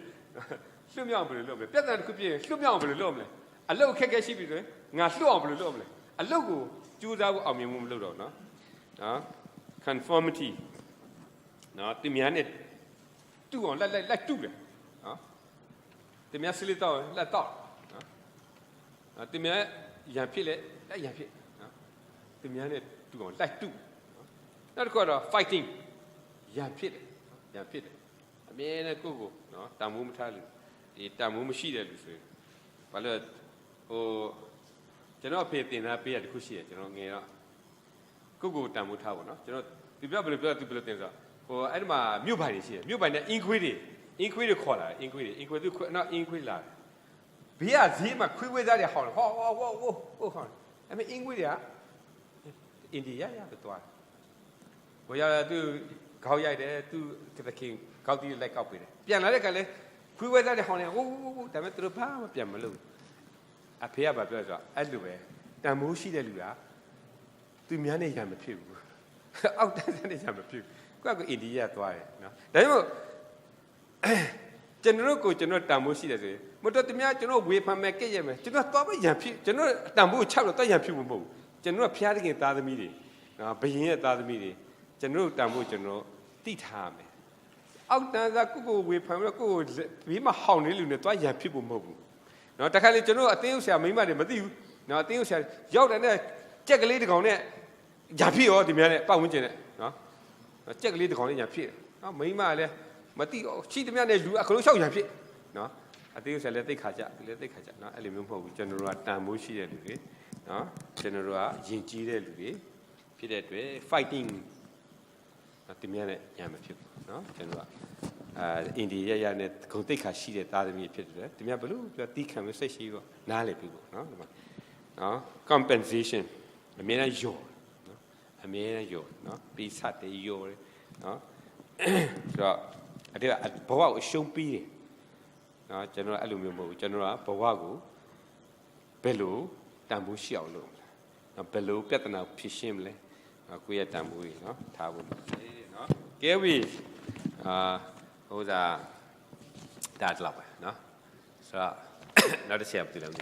လွတ်မြောက်ဘယ်လိုလုပ်မလဲပြဿနာတစ်ခုပြည့်လွတ်မြောက်ဘယ်လိုလုပ်မလဲအလုတ်ခက်ခဲရှိပြီဆိုရင်ငါလွတ်အောင်ဘယ်လိုလုပ်မလဲအလုတ်ကိုကြိုးစားဖို့အောင်မြင်မှုမလုပ်တော့နော် conformity နော်တင်များနဲ့တူအောင်လိုက်တူတယ်နော်တင်များစလစ်တော့လက်တော့နော်တင်များရံဖြစ်လေလက်ရံဖြစ်နော်တင်များနဲ့တူအောင်လိုက်တူနောက်တစ်ခုကတော့ fighting ရံဖြစ်တယ်အမြဲတမ်းကိုနော်တန်မိုးမထားလို့ဒီတန်မိုးမရှိတဲ့လူဆိုရင်ဘာလို့ဟိုကျွန်တော်အဖေတင်သားပေးရတခုရှိတယ်ကျွန်တော်ငယ်တော့ကိုတန်မိုးထားပါနော်ကျွန်တော်ဒီပြောဘယ်လိုတင်ဆိုဟိုအဲ့ဒီမှာမြို့ပိုင်တွေရှိတယ်မြို့ပိုင်နဲ့အင်ခွေးတွေခေါ်လာတယ်အင်ခွေးသူနော်အင်ခွေးလာတယ်ဘေးကဈေးမှာခွေးဝဲသားတွေဟောင်းတယ်ဟောဟောင်းအဲ့မဲ့အင်ခွေးတွေကအိန္ဒိယရတယ်တွားဘယ်ရသူခေါက်ရိုက်တယ်သူတခင်ခေါက်တီးလိုက်ကောက်ပေးတယ်ပြန်လာတဲ့ကလည်းခွေးဝဲသားတွေဟောင်းတယ်ဟိုဒါပေမဲ့သူတို့ဘာမှပြန်မလုပ်အဖေကပြောဆိုအဲ့လိုပဲတန်မိုးရှိတဲ့လူကသူများနဲ့ရံမဖြစ်ဘူးအောက်တန်းနဲ့ရံမဖြစ်ဘူးကိုအိန္ဒိယသွားတယ်နော်ဒါကြောင့်ကျွန်တော်တန်မိုးရှိတယ်ဆိုရင်မတော်တမကျွန်တော်ဝေဖန်မဲ့ကြည့်ရမယ်ကျွန်တော်သွားပြီးရံဖြစ်ကျွန်တော်တန်မိုး6တော့သွားရံဖြစ်မှာမဟုတ်ဘူးကျွန်တော်ဖျားတဲ့ခင်သားသမီးတွေနော်ဘယင်းရဲ့သားသမီးတွေကျွန်တော်တန်မိုးကျွန်တော်တိထားမယ်အောက်တန်းကကိုဝေဖန်ပြီးကိုဘေးမှာဟောင်းနေလူနဲ့သွားရံဖြစ်ဖို့မဟုတ်ဘူးနော်တခါလေကျွန်တော်အတင်းဥဆရာမိမတွေမသိဘူးနော်အတင်းဥဆရာရောက်တယ်နဲ့ကြက်ကလေးတစ်ကောင်နဲ့ရံဖြစ်ရောဒီများနဲ့ပတ်ဝန်းကျင်နဲ့နော်ကြက်ကလေးတစ်ကောင်နဲ့ရံဖြစ်နော်မိမလည်းမသိရှိသမျှနဲ့လူအခလုံးလျှောက်ရံဖြစ်နော်အသေးဆက်လည်းသိခါကြနော်အဲ့လိုမျိုးမဟုတ်ဘူးကျွန်တော်တို့ကတန်မိုးရှိတဲ့လူတွေနော်ကျွန်တော်တို့ကယဉ်ကျေးတဲ့လူတွေဖြစ်တဲ့အတွက် fighting ဒီများနဲ့ရံမဖြစ်ဘူးနော်ကျွန်တော်ကအိန္ဒိယရနဲ့ဂုံသိခါရှိတဲ့သားသမီးဖြစ်တယ်ဒီများဘလို့ပြောတီးခံလို့စိတ်ရှိတော့နားလည်ပြီပေါ့နော်ဒီမှာနော် compensation အမြဲတမ်းယောနော်အမြဲတမ်းယောနော်ပြီးစတဲ့ယောနော်ဆိုတော့အဲ့ဒါဘဝကိုအရှုံးပြီးတယ်နော်ကျွန်တော်အဲ့လိုမျိုးမဟုတ်ဘူးကျွန်တော်ကဘဝကိုဘယ်လိုတန်ဖိုးရှိအောင်လုပ်မလဲနော်ဘယ်လိုပြဿနာဖြေရှင်းမလဲကိုယ့်ရဲ့တန်ဖိုးကြီးနော်ထားဖို့နော်ကဲဝီဟိုဒါဒါတော့နော်ဆိုတော့နောက်တစ်ချက်ပြလို့